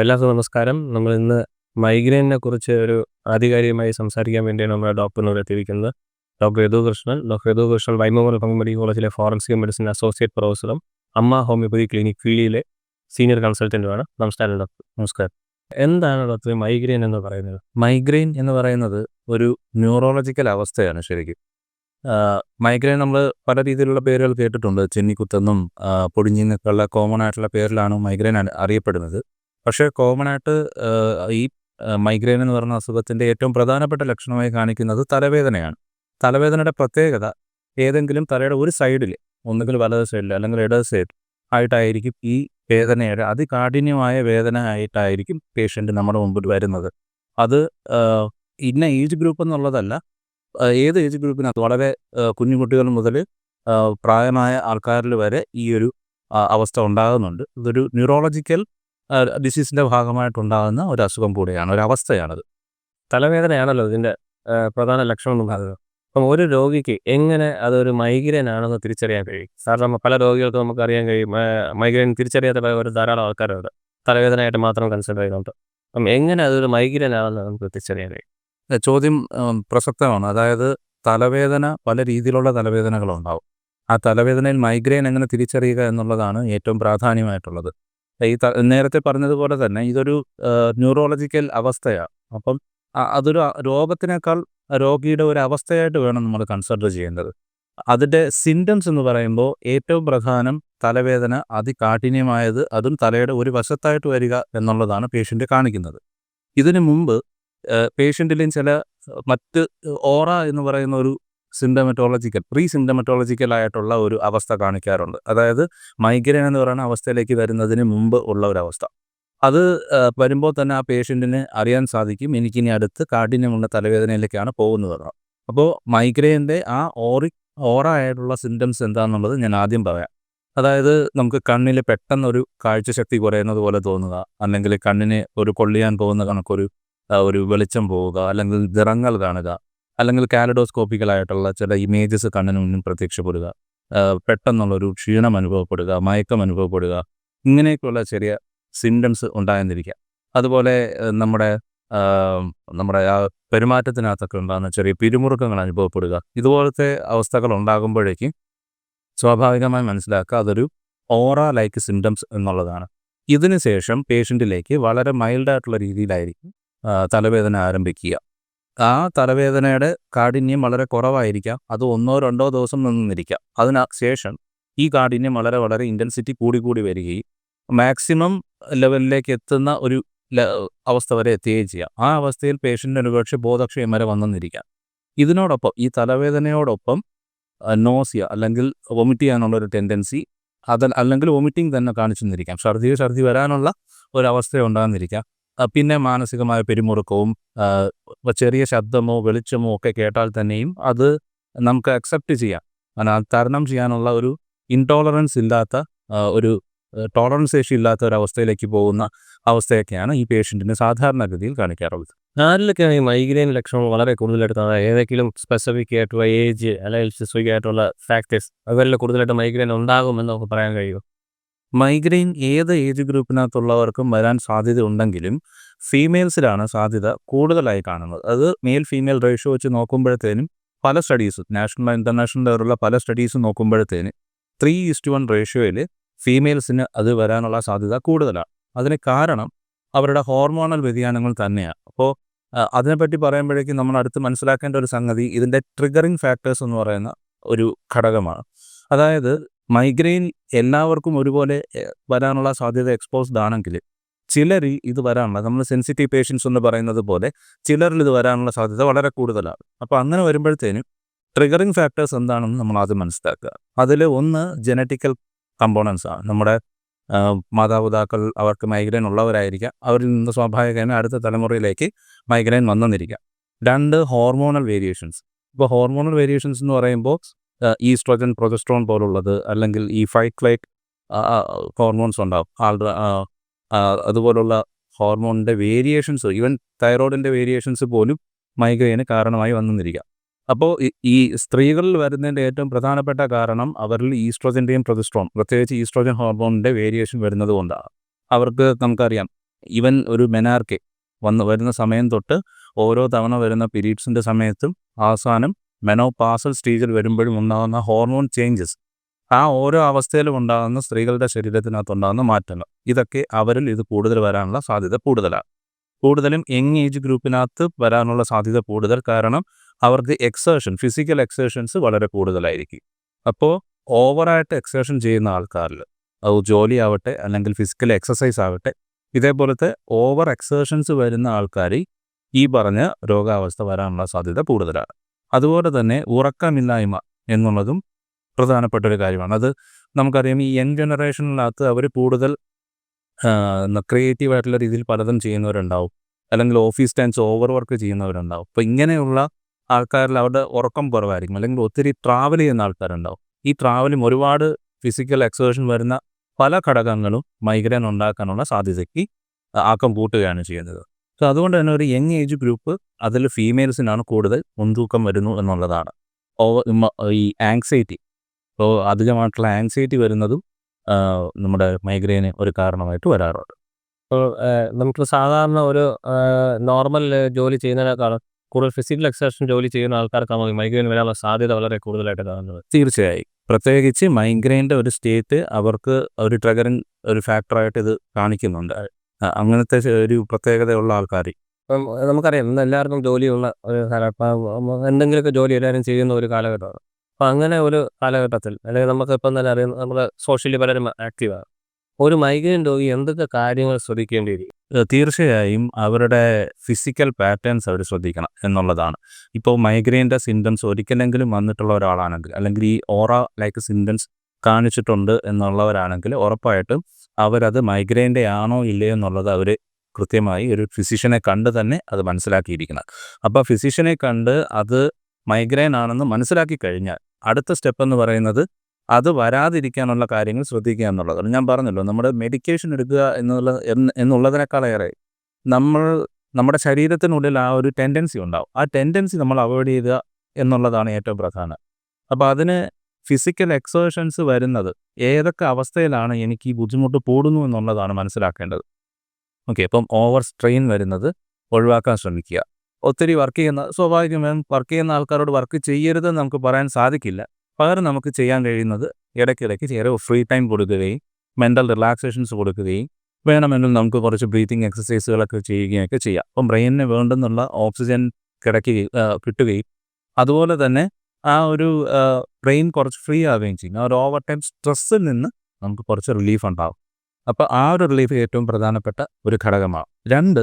എല്ലാവർക്കും നമസ്കാരം. നമ്മൾ ഇന്ന് മൈഗ്രെയിനിനെ കുറിച്ച് ഒരു ആധികാരികമായി സംസാരിക്കാൻ വേണ്ടിയാണ് നമ്മൾ ഡോക്ടറിനോട് എത്തിയിരിക്കുന്നത്. ഡോക്ടർ യദുകൃഷ്ണൻ. ഡോക്ടർ യദുകൃഷ്ണൻ വൈമോർ മെഡിക്കൽ കോളേജിലെ ഫോറൻസിക് മെഡിസിൻ അസോസിയേറ്റ് പ്രൊഫസറും അമ്മ ഹോമിയോപ്പതി ക്ലിനിക് ഫീൽഡിലെ സീനിയർ കൺസൾട്ടൻറ്റുമാണ്. നമസ്കാരം ഡോക്ടർ. നമസ്കാരം. എന്താണ് ഡോക്ടർ മൈഗ്രെയിൻ എന്ന് പറയുന്നത്? മൈഗ്രെയിൻ എന്ന് പറയുന്നത് ഒരു ന്യൂറോളജിക്കൽ അവസ്ഥയാണ് ശരിക്കും. മൈഗ്രെയിൻ നമ്മൾ പല രീതിയിലുള്ള പേരുകൾ കേട്ടിട്ടുണ്ട്. ചെന്നിക്കുത്തെന്നും പൊടിഞ്ഞിന്നൊക്കെയുള്ള കോമൺ ആയിട്ടുള്ള പേരിലാണ് മൈഗ്രെയിൻ അറിയപ്പെടുന്നത്. പക്ഷേ കോമൺ ആയിട്ട് ഈ മൈഗ്രെയിൻ എന്ന് പറയുന്ന അസുഖത്തിൻ്റെ ഏറ്റവും പ്രധാനപ്പെട്ട ലക്ഷണമായി കാണിക്കുന്നത് തലവേദനയാണ്. തലവേദനയുടെ പ്രത്യേകത ഏതെങ്കിലും തലയുടെ ഒരു സൈഡിൽ, ഒന്നുകിൽ വലത് സൈഡിൽ അല്ലെങ്കിൽ ഇടത് സൈഡ് ആയിട്ടായിരിക്കും ഈ വേദനയുടെ അതികാഠിന്യമായ വേദന ആയിട്ടായിരിക്കും പേഷ്യൻ്റ് നമ്മുടെ മുമ്പിൽ വരുന്നത്. അത് ഇന്ന ഏജ് ഗ്രൂപ്പ് എന്നുള്ളതല്ല, ഏത് ഏജ് ഗ്രൂപ്പിനകത്ത് വളരെ കുഞ്ഞു കുട്ടികൾ മുതൽ പ്രായമായ ആൾക്കാരിൽ വരെ ഈ ഒരു അവസ്ഥ ഉണ്ടാകുന്നുണ്ട്. ഇതൊരു ന്യൂറോളജിക്കൽ ഡിസീസിൻ്റെ ഭാഗമായിട്ടുണ്ടാകുന്ന ഒരു അസുഖം കൂടെയാണ്, ഒരു അവസ്ഥയാണത്. തലവേദനയാണല്ലോ ഇതിൻ്റെ പ്രധാന ലക്ഷണം എന്ന് പറയുന്നത്. അപ്പം ഒരു രോഗിക്ക് എങ്ങനെ അതൊരു മൈഗ്രെയിൻ ആണെന്ന് തിരിച്ചറിയാൻ കഴിയും? കാരണം പല രോഗികൾക്കും നമുക്കറിയാൻ കഴിയും മൈഗ്രെയിൻ തിരിച്ചറിയാത്ത ഒരു ധാരാളം ആൾക്കാരുണ്ട്. തലവേദനയായിട്ട് മാത്രം കൺസിഡർ ചെയ്യുന്നുണ്ട്. അപ്പം എങ്ങനെ അതൊരു മൈഗ്രെയിൻ ആണെന്ന് നമുക്ക് തിരിച്ചറിയാൻ കഴിയും? ചോദ്യം പ്രസക്തമാണ്. അതായത് തലവേദന, പല രീതിയിലുള്ള തലവേദനകളുണ്ടാവും. ആ തലവേദനയിൽ മൈഗ്രെയിൻ എങ്ങനെ തിരിച്ചറിയുക എന്നുള്ളതാണ് ഏറ്റവും പ്രാധാന്യമായിട്ടുള്ളത്. ഈ നേരത്തെ പറഞ്ഞതുപോലെ തന്നെ ഇതൊരു ന്യൂറോളജിക്കൽ അവസ്ഥയാണ്. അപ്പം അതൊരു രോഗത്തിനേക്കാൾ രോഗിയുടെ ഒരു അവസ്ഥയായിട്ട് വേണം നമ്മൾ കൺസിഡർ ചെയ്യേണ്ടത്. അതിൻ്റെ സിംറ്റംസ് എന്ന് പറയുമ്പോൾ ഏറ്റവും പ്രധാനം തലവേദന അതികാഠിന്യമായത്, അതും തലയുടെ ഒരു വശത്തായിട്ട് വരിക എന്നുള്ളതാണ് പേഷ്യൻ്റ് കാണിക്കുന്നത്. ഇതിനു മുമ്പ് പേഷ്യൻറ്റിലും ചില മറ്റ് ഓറ എന്ന് പറയുന്ന ഒരു പ്രീ സിംറ്റമറ്റോളജിക്കൽ ആയിട്ടുള്ള ഒരു അവസ്ഥ കാണിക്കാറുണ്ട്. അതായത് മൈഗ്രെയിൻ എന്ന് പറയുന്ന അവസ്ഥയിലേക്ക് വരുന്നതിന് മുമ്പ് ഉള്ള ഒരവസ്ഥ. അത് വരുമ്പോൾ തന്നെ ആ പേഷ്യൻറ്റിന് അറിയാൻ സാധിക്കും എനിക്കിനി അടുത്ത് കാഠിന്യമുള്ള തലവേദനയിലേക്കാണ് പോകുന്നതെന്ന്. അപ്പോൾ മൈഗ്രെയിൻ്റെ ആ ഓറ ആയിട്ടുള്ള സിംറ്റംസ് എന്താണെന്നുള്ളത് ഞാൻ ആദ്യം പറയാം. അതായത് നമുക്ക് കണ്ണിൽ പെട്ടെന്നൊരു കാഴ്ചശക്തി കുറയുന്നത് പോലെ തോന്നുക, അല്ലെങ്കിൽ കണ്ണിന് ഒരു കൊള്ളിയാൻ പോകുന്ന കണക്കൊരു ഒരു വെളിച്ചം പോവുക, അല്ലെങ്കിൽ നിറങ്ങൾ കാണുക, അല്ലെങ്കിൽ കാലഡോസ്കോപ്പിക്കലായിട്ടുള്ള ചില ഇമേജസ് കണ്ണിന് മുന്നിൽ പ്രത്യക്ഷപ്പെടുക, പെട്ടെന്നുള്ളൊരു ക്ഷീണം അനുഭവപ്പെടുക, മയക്കം അനുഭവപ്പെടുക, ഇങ്ങനെയൊക്കെയുള്ള ചെറിയ സിംറ്റംസ് ഉണ്ടായെന്നിരിക്കാം. അതുപോലെ നമ്മുടെ ആ പെരുമാറ്റത്തിനകത്തൊക്കെ ഉണ്ടാകുന്ന ചെറിയ പിരിമുറുക്കങ്ങൾ അനുഭവപ്പെടുക. ഇതുപോലത്തെ അവസ്ഥകൾ ഉണ്ടാകുമ്പോഴേക്കും സ്വാഭാവികമായി മനസ്സിലാക്കുക അതൊരു ഓറ ലൈക്ക് സിംറ്റംസ് എന്നുള്ളതാണ്. ഇതിന് ശേഷം പേഷ്യൻറ്റിലേക്ക് വളരെ മൈൽഡായിട്ടുള്ള രീതിയിലായിരിക്കും തലവേദന ആരംഭിക്കുക. ആ തലവേദനയുടെ കാഠിന്യം വളരെ കുറവായിരിക്കാം, അത് 1-2 ദിവസം നിന്നിരിക്കാം. അതിന് ശേഷം ഈ കാഠിന്യം വളരെ വളരെ ഇൻറ്റൻസിറ്റി കൂടി വരികയും മാക്സിമം ലെവലിലേക്ക് എത്തുന്ന ഒരു അവസ്ഥ വരെ എത്തുകയും ചെയ്യാം. ആ അവസ്ഥയിൽ പേഷ്യൻ്റ് ഒരുപക്ഷെ ബോധക്ഷയം വരെ വന്നെന്നിരിക്കാം. ഇതിനോടൊപ്പം ഈ തലവേദനയോടൊപ്പം നോസിയ അല്ലെങ്കിൽ വൊമിറ്റ് ചെയ്യാനുള്ളൊരു ടെൻഡൻസി, അല്ലെങ്കിൽ വൊമിറ്റിംഗ് തന്നെ കാണിച്ചെന്നിരിക്കാം. ഛർദി വരാനുള്ള ഒരവസ്ഥ ഉണ്ടാകുന്നിരിക്കാം. പിന്നെ മാനസികമായ പിരിമുറുക്കവും ചെറിയ ശബ്ദമോ വെളിച്ചമോ ഒക്കെ കേട്ടാൽ തന്നെയും അത് നമുക്ക് അക്സെപ്റ്റ് ചെയ്യാം, തരണം ചെയ്യാനുള്ള ഒരു ഇൻടോളറൻസ് ഇല്ലാത്ത, ഒരു ടോളറൻസ് ശേഷി ഇല്ലാത്ത ഒരവസ്ഥയിലേക്ക് പോകുന്ന അവസ്ഥയൊക്കെയാണ് ഈ പേഷ്യൻറ്റിന് സാധാരണഗതിയിൽ കാണിക്കാറുള്ളത്. ആരിലൊക്കെയാണ് ഈ മൈഗ്രെയിൻ ലക്ഷണം വളരെ കൂടുതലായിട്ട് ഏതെങ്കിലും സ്പെസിഫിക് ആയിട്ടുള്ള ഏജ് അല്ലെങ്കിൽ സ്പെസിഫിക് ആയിട്ടുള്ള ഫാക്ടേഴ്സ് അവരിൽ കൂടുതലായിട്ട് മൈഗ്രെയിൻ ഉണ്ടാകുമെന്ന് നമുക്ക് പറയാൻ കഴിയുമോ? മൈഗ്രെയിൻ ഏത് ഏജ് ഗ്രൂപ്പിനകത്തുള്ളവർക്കും വരാൻ സാധ്യത ഉണ്ടെങ്കിലും ഫീമെയിൽസിലാണ് സാധ്യത കൂടുതലായി കാണുന്നത്. അത് മെയിൽ ഫീമെയിൽ റേഷ്യോ വെച്ച് നോക്കുമ്പോഴത്തേനും പല സ്റ്റഡീസും, നാഷണൽ ഇൻ്റർനാഷണൽ ലെവലുള്ള പല സ്റ്റഡീസും നോക്കുമ്പോഴത്തേന് 3:1 റേഷ്യോയിൽ ഫീമെയിൽസിന് അത് വരാനുള്ള സാധ്യത കൂടുതലാണ്. അതിന് കാരണം അവരുടെ ഹോർമോണൽ വ്യതിയാനങ്ങൾ തന്നെയാണ്. അപ്പോൾ അതിനെപ്പറ്റി പറയുമ്പോഴേക്കും നമ്മൾ അടുത്ത് മനസ്സിലാക്കേണ്ട ഒരു സംഗതി ഇതിൻ്റെ ട്രിഗറിങ് ഫാക്ടേഴ്സ് എന്ന് പറയുന്ന ഒരു ഘടകമാണ്. അതായത് മൈഗ്രെയിൻ എല്ലാവർക്കും ഒരുപോലെ വരാനുള്ള സാധ്യത എക്സ്പോസ്ഡ് ആണെങ്കിൽ ചിലരിൽ ഇത് വരാനുള്ള, നമ്മൾ സെൻസിറ്റീവ് പേഷ്യൻസ് എന്ന് പറയുന്നത് പോലെ ചിലരിൽ ഇത് വരാനുള്ള സാധ്യത വളരെ കൂടുതലാണ്. അപ്പോൾ അങ്ങനെ വരുമ്പോഴത്തേനും ട്രിഗറിങ് ഫാക്ടേഴ്സ് എന്താണെന്ന് നമ്മൾ ആദ്യം മനസ്സിലാക്കുക. അതിൽ ഒന്ന് ജനറ്റിക്കൽ കമ്പോണൻസ് ആണ്. നമ്മുടെ മാതാപിതാക്കൾ അവർക്ക് മൈഗ്രെയിൻ ഉള്ളവരായിരിക്കാം, അവരിൽ നിന്ന് സ്വാഭാവികമായി അടുത്ത തലമുറയിലേക്ക് മൈഗ്രെയിൻ വന്നെന്നിരിക്കാം. 2 hormonal variations. ഇപ്പോൾ ഹോർമോണൽ വേരിയേഷൻസ് എന്ന് പറയുമ്പോൾ ഈസ്ട്രോജൻ, പ്രൊജസ്ട്രോൺ പോലുള്ളത്, അല്ലെങ്കിൽ ഈ ഫൈറ്റ് ലൈക്ക് ഹോർമോൺസ് ഉണ്ടാവും, അതുപോലുള്ള ഹോർമോണിൻ്റെ വേരിയേഷൻസ്, ഈവൻ തൈറോയിഡിൻ്റെ വേരിയേഷൻസ് പോലും മൈഗ്രെയിന് കാരണമായി വന്നെന്നിരിക്കാം. അപ്പോൾ ഈ സ്ത്രീകളിൽ വരുന്നതിൻ്റെ ഏറ്റവും പ്രധാനപ്പെട്ട കാരണം അവരിൽ ഈസ്ട്രോജൻ്റെയും പ്രൊജസ്ട്രോൺ, പ്രത്യേകിച്ച് ഈസ്ട്രോജൻ ഹോർമോണിൻ്റെ വേരിയേഷൻ വരുന്നത് കൊണ്ടാണ്. അവർക്ക് നമുക്കറിയാം ഈവൻ ഒരു മെനാർക്കെ വരുന്ന സമയം തൊട്ട് ഓരോ തവണ വരുന്ന പീരീഡ്സിൻ്റെ സമയത്തും അവസാനം മെനോപാസൽ സ്റ്റേജിൽ വരുമ്പോഴും ഉണ്ടാകുന്ന ഹോർമോൺ ചേഞ്ചസ്, ആ ഓരോ അവസ്ഥയിലും ഉണ്ടാകുന്ന സ്ത്രീകളുടെ ശരീരത്തിനകത്തുണ്ടാകുന്ന മാറ്റങ്ങൾ, ഇതൊക്കെ അവരിൽ ഇത് കൂടുതൽ വരാനുള്ള സാധ്യത കൂടുതലാണ്. കൂടുതലും യങ് ഏജ് ഗ്രൂപ്പിനകത്ത് വരാനുള്ള സാധ്യത കൂടുതൽ. കാരണം അവർക്ക് ഫിസിക്കൽ എക്സേഷൻസ് വളരെ കൂടുതലായിരിക്കും. അപ്പോൾ ഓവറായിട്ട് എക്സേഷൻ ചെയ്യുന്ന ആൾക്കാരിൽ, അത് ജോലി ആവട്ടെ അല്ലെങ്കിൽ ഫിസിക്കൽ എക്സസൈസ് ആവട്ടെ, ഇതേപോലത്തെ ഓവർ എക്സേഷൻസ് വരുന്ന ആൾക്കാർ ഈ പറഞ്ഞ രോഗാവസ്ഥ വരാനുള്ള സാധ്യത കൂടുതലാണ്. അതുപോലെ തന്നെ ഉറക്കമില്ലായ്മ എന്നുള്ളതും പ്രധാനപ്പെട്ട ഒരു കാര്യമാണ്. അത് നമുക്കറിയാം, ഈ യങ് ജനറേഷനിനകത്ത് അവർ കൂടുതൽ ക്രിയേറ്റീവായിട്ടുള്ള രീതിയിൽ പലതും ചെയ്യുന്നവരുണ്ടാവും, അല്ലെങ്കിൽ ഓഫീസ് ടൈംസ് ഓവർ വർക്ക് ചെയ്യുന്നവരുണ്ടാവും. അപ്പോൾ ഇങ്ങനെയുള്ള ആൾക്കാരിൽ അവരുടെ ഉറക്കം കുറവായിരിക്കും, അല്ലെങ്കിൽ ഒത്തിരി ട്രാവൽ ചെയ്യുന്ന ആൾക്കാരുണ്ടാവും. ഈ ട്രാവലും ഒരുപാട് ഫിസിക്കൽ എക്സേഷൻ വരുന്ന പല ഘടകങ്ങളും മൈഗ്രെയിൻ ഉണ്ടാക്കാനുള്ള സാധ്യതയ്ക്ക് ആക്കം കൂട്ടുകയാണ് ചെയ്യുന്നത്. സോ അതുകൊണ്ട് തന്നെ ഒരു യങ് ഏജ് ഗ്രൂപ്പ്, അതിൽ ഫീമെയിൽസിനാണ് കൂടുതൽ മുൻതൂക്കം വരുന്നു എന്നുള്ളതാണ്. ഈ ആങ്സൈറ്റി, അപ്പോൾ അധികമായിട്ടുള്ള ആങ്സൈറ്റി വരുന്നതും നമ്മുടെ മൈഗ്രെയിന് ഒരു കാരണമായിട്ട് വരാറുണ്ട്. ഇപ്പോൾ നമുക്ക് സാധാരണ ഒരു നോർമൽ ജോലി ചെയ്യുന്നതിനേക്കാളും കൂടുതൽ ഫിസിക്കൽ എക്സർസൈസ് ജോലി ചെയ്യുന്ന ആൾക്കാർക്കാണ് മൈഗ്രെയിൻ വരാനുള്ള സാധ്യത വളരെ കൂടുതലായിട്ട് കാണുന്നത്. തീർച്ചയായും, പ്രത്യേകിച്ച് മൈഗ്രെയിൻ്റെ ഒരു സ്റ്റേറ്റ് അവർക്ക് ഒരു ട്രിഗറിങ് ഒരു ഫാക്ടറായിട്ട് ഇത് കാണിക്കുന്നുണ്ട്. അങ്ങനത്തെ ഒരു പ്രത്യേകതയുള്ള ആൾക്കാർ, ഇപ്പം നമുക്കറിയാം ഇന്ന് എല്ലാവർക്കും ജോലിയുള്ള ഒരു എന്തെങ്കിലുമൊക്കെ ജോലി എല്ലാവരും ചെയ്യുന്ന ഒരു കാലഘട്ടമാണ്. അപ്പം അങ്ങനെ ഒരു കാലഘട്ടത്തിൽ, അല്ലെങ്കിൽ നമുക്കിപ്പം തന്നെ അറിയാം, നമ്മുടെ സോഷ്യലി പലരും ആക്റ്റീവാണ്. ഒരു മൈഗ്രെയിൻ രോഗി എന്തൊക്കെ കാര്യങ്ങൾ ശ്രദ്ധിക്കേണ്ടിയിരിക്കും? തീർച്ചയായും അവരുടെ ഫിസിക്കൽ പാറ്റേൺസ് അവർ ശ്രദ്ധിക്കണം എന്നുള്ളതാണ്. ഇപ്പോൾ മൈഗ്രെയിൻ്റെ സിംറ്റംസ് ഒരിക്കലെങ്കിലും വന്നിട്ടുള്ള ഒരാളാണെങ്കിൽ, അല്ലെങ്കിൽ ഈ ഓറ ലൈക്ക് സിംറ്റംസ് കാണിച്ചിട്ടുണ്ട് എന്നുള്ളവരാണെങ്കിൽ, ഉറപ്പായിട്ടും അവരത് മൈഗ്രെയിൻ്റെ ആണോ ഇല്ലയോ എന്നുള്ളത് അവർ കൃത്യമായി ഒരു ഫിസിഷ്യനെ കണ്ട് തന്നെ അത് മനസ്സിലാക്കിയിരിക്കണം. അപ്പോൾ ഫിസിഷ്യനെ കണ്ട് അത് മൈഗ്രെയിൻ ആണെന്ന് മനസ്സിലാക്കി കഴിഞ്ഞാൽ അടുത്ത സ്റ്റെപ്പ് എന്ന് പറയുന്നത് അത് വരാതിരിക്കാനുള്ള കാര്യങ്ങൾ ശ്രദ്ധിക്കുക എന്നുള്ളതാണ്. ഞാൻ പറഞ്ഞല്ലോ, നമ്മുടെ മെഡിക്കേഷൻ എടുക്കുക എന്നുള്ളതിനേക്കാളേറെ നമ്മുടെ ശരീരത്തിനുള്ളിൽ ആ ഒരു ടെൻഡൻസി ഉണ്ടാവും. ആ ടെൻഡൻസി നമ്മൾ അവോയ്ഡ് ചെയ്യുക എന്നുള്ളതാണ് ഏറ്റവും പ്രധാനം. അപ്പോൾ അതിന് ഫിസിക്കൽ എക്സേഷൻസ് വരുന്നത് ഏതൊക്കെ അവസ്ഥയിലാണ് എനിക്ക് ഈ ബുദ്ധിമുട്ട് കൂടുന്നു എന്നുള്ളതാണ് മനസ്സിലാക്കേണ്ടത്. ഓക്കെ, അപ്പം ഓവർ സ്ട്രെയിൻ വരുന്നത് ഒഴിവാക്കാൻ ശ്രമിക്കുക. ഒത്തിരി സ്വാഭാവികമായും വർക്ക് ചെയ്യുന്ന ആൾക്കാരോട് വർക്ക് ചെയ്യരുതെന്ന് നമുക്ക് പറയാൻ സാധിക്കില്ല. പകരം നമുക്ക് ചെയ്യാൻ കഴിയുന്നത് ഇടയ്ക്കിടയ്ക്ക് ചെറിയ ഫ്രീ ടൈം കൊടുക്കുകയും മെൻ്റൽ റിലാക്സേഷൻസ് കൊടുക്കുകയും വേണമെങ്കിൽ നമുക്ക് കുറച്ച് ബ്രീത്തിങ് എക്സസൈസുകളൊക്കെ ചെയ്യുകയൊക്കെ ചെയ്യാം. അപ്പം ബ്രെയിനിന് വേണ്ടുന്നുള്ള ഓക്സിജൻ കിട്ടുകയും അതുപോലെ തന്നെ ആ ഒരു ബ്രെയിൻ കുറച്ച് ഫ്രീ ആവുകയും ചെയ്യും. ആ ഒരു ഓവർ ടൈം സ്ട്രെസ്സിൽ നിന്ന് നമുക്ക് കുറച്ച് റിലീഫ് ഉണ്ടാകും. അപ്പോൾ ആ ഒരു റിലീഫ് ഏറ്റവും പ്രധാനപ്പെട്ട ഒരു ഘടകമാണ്. 2,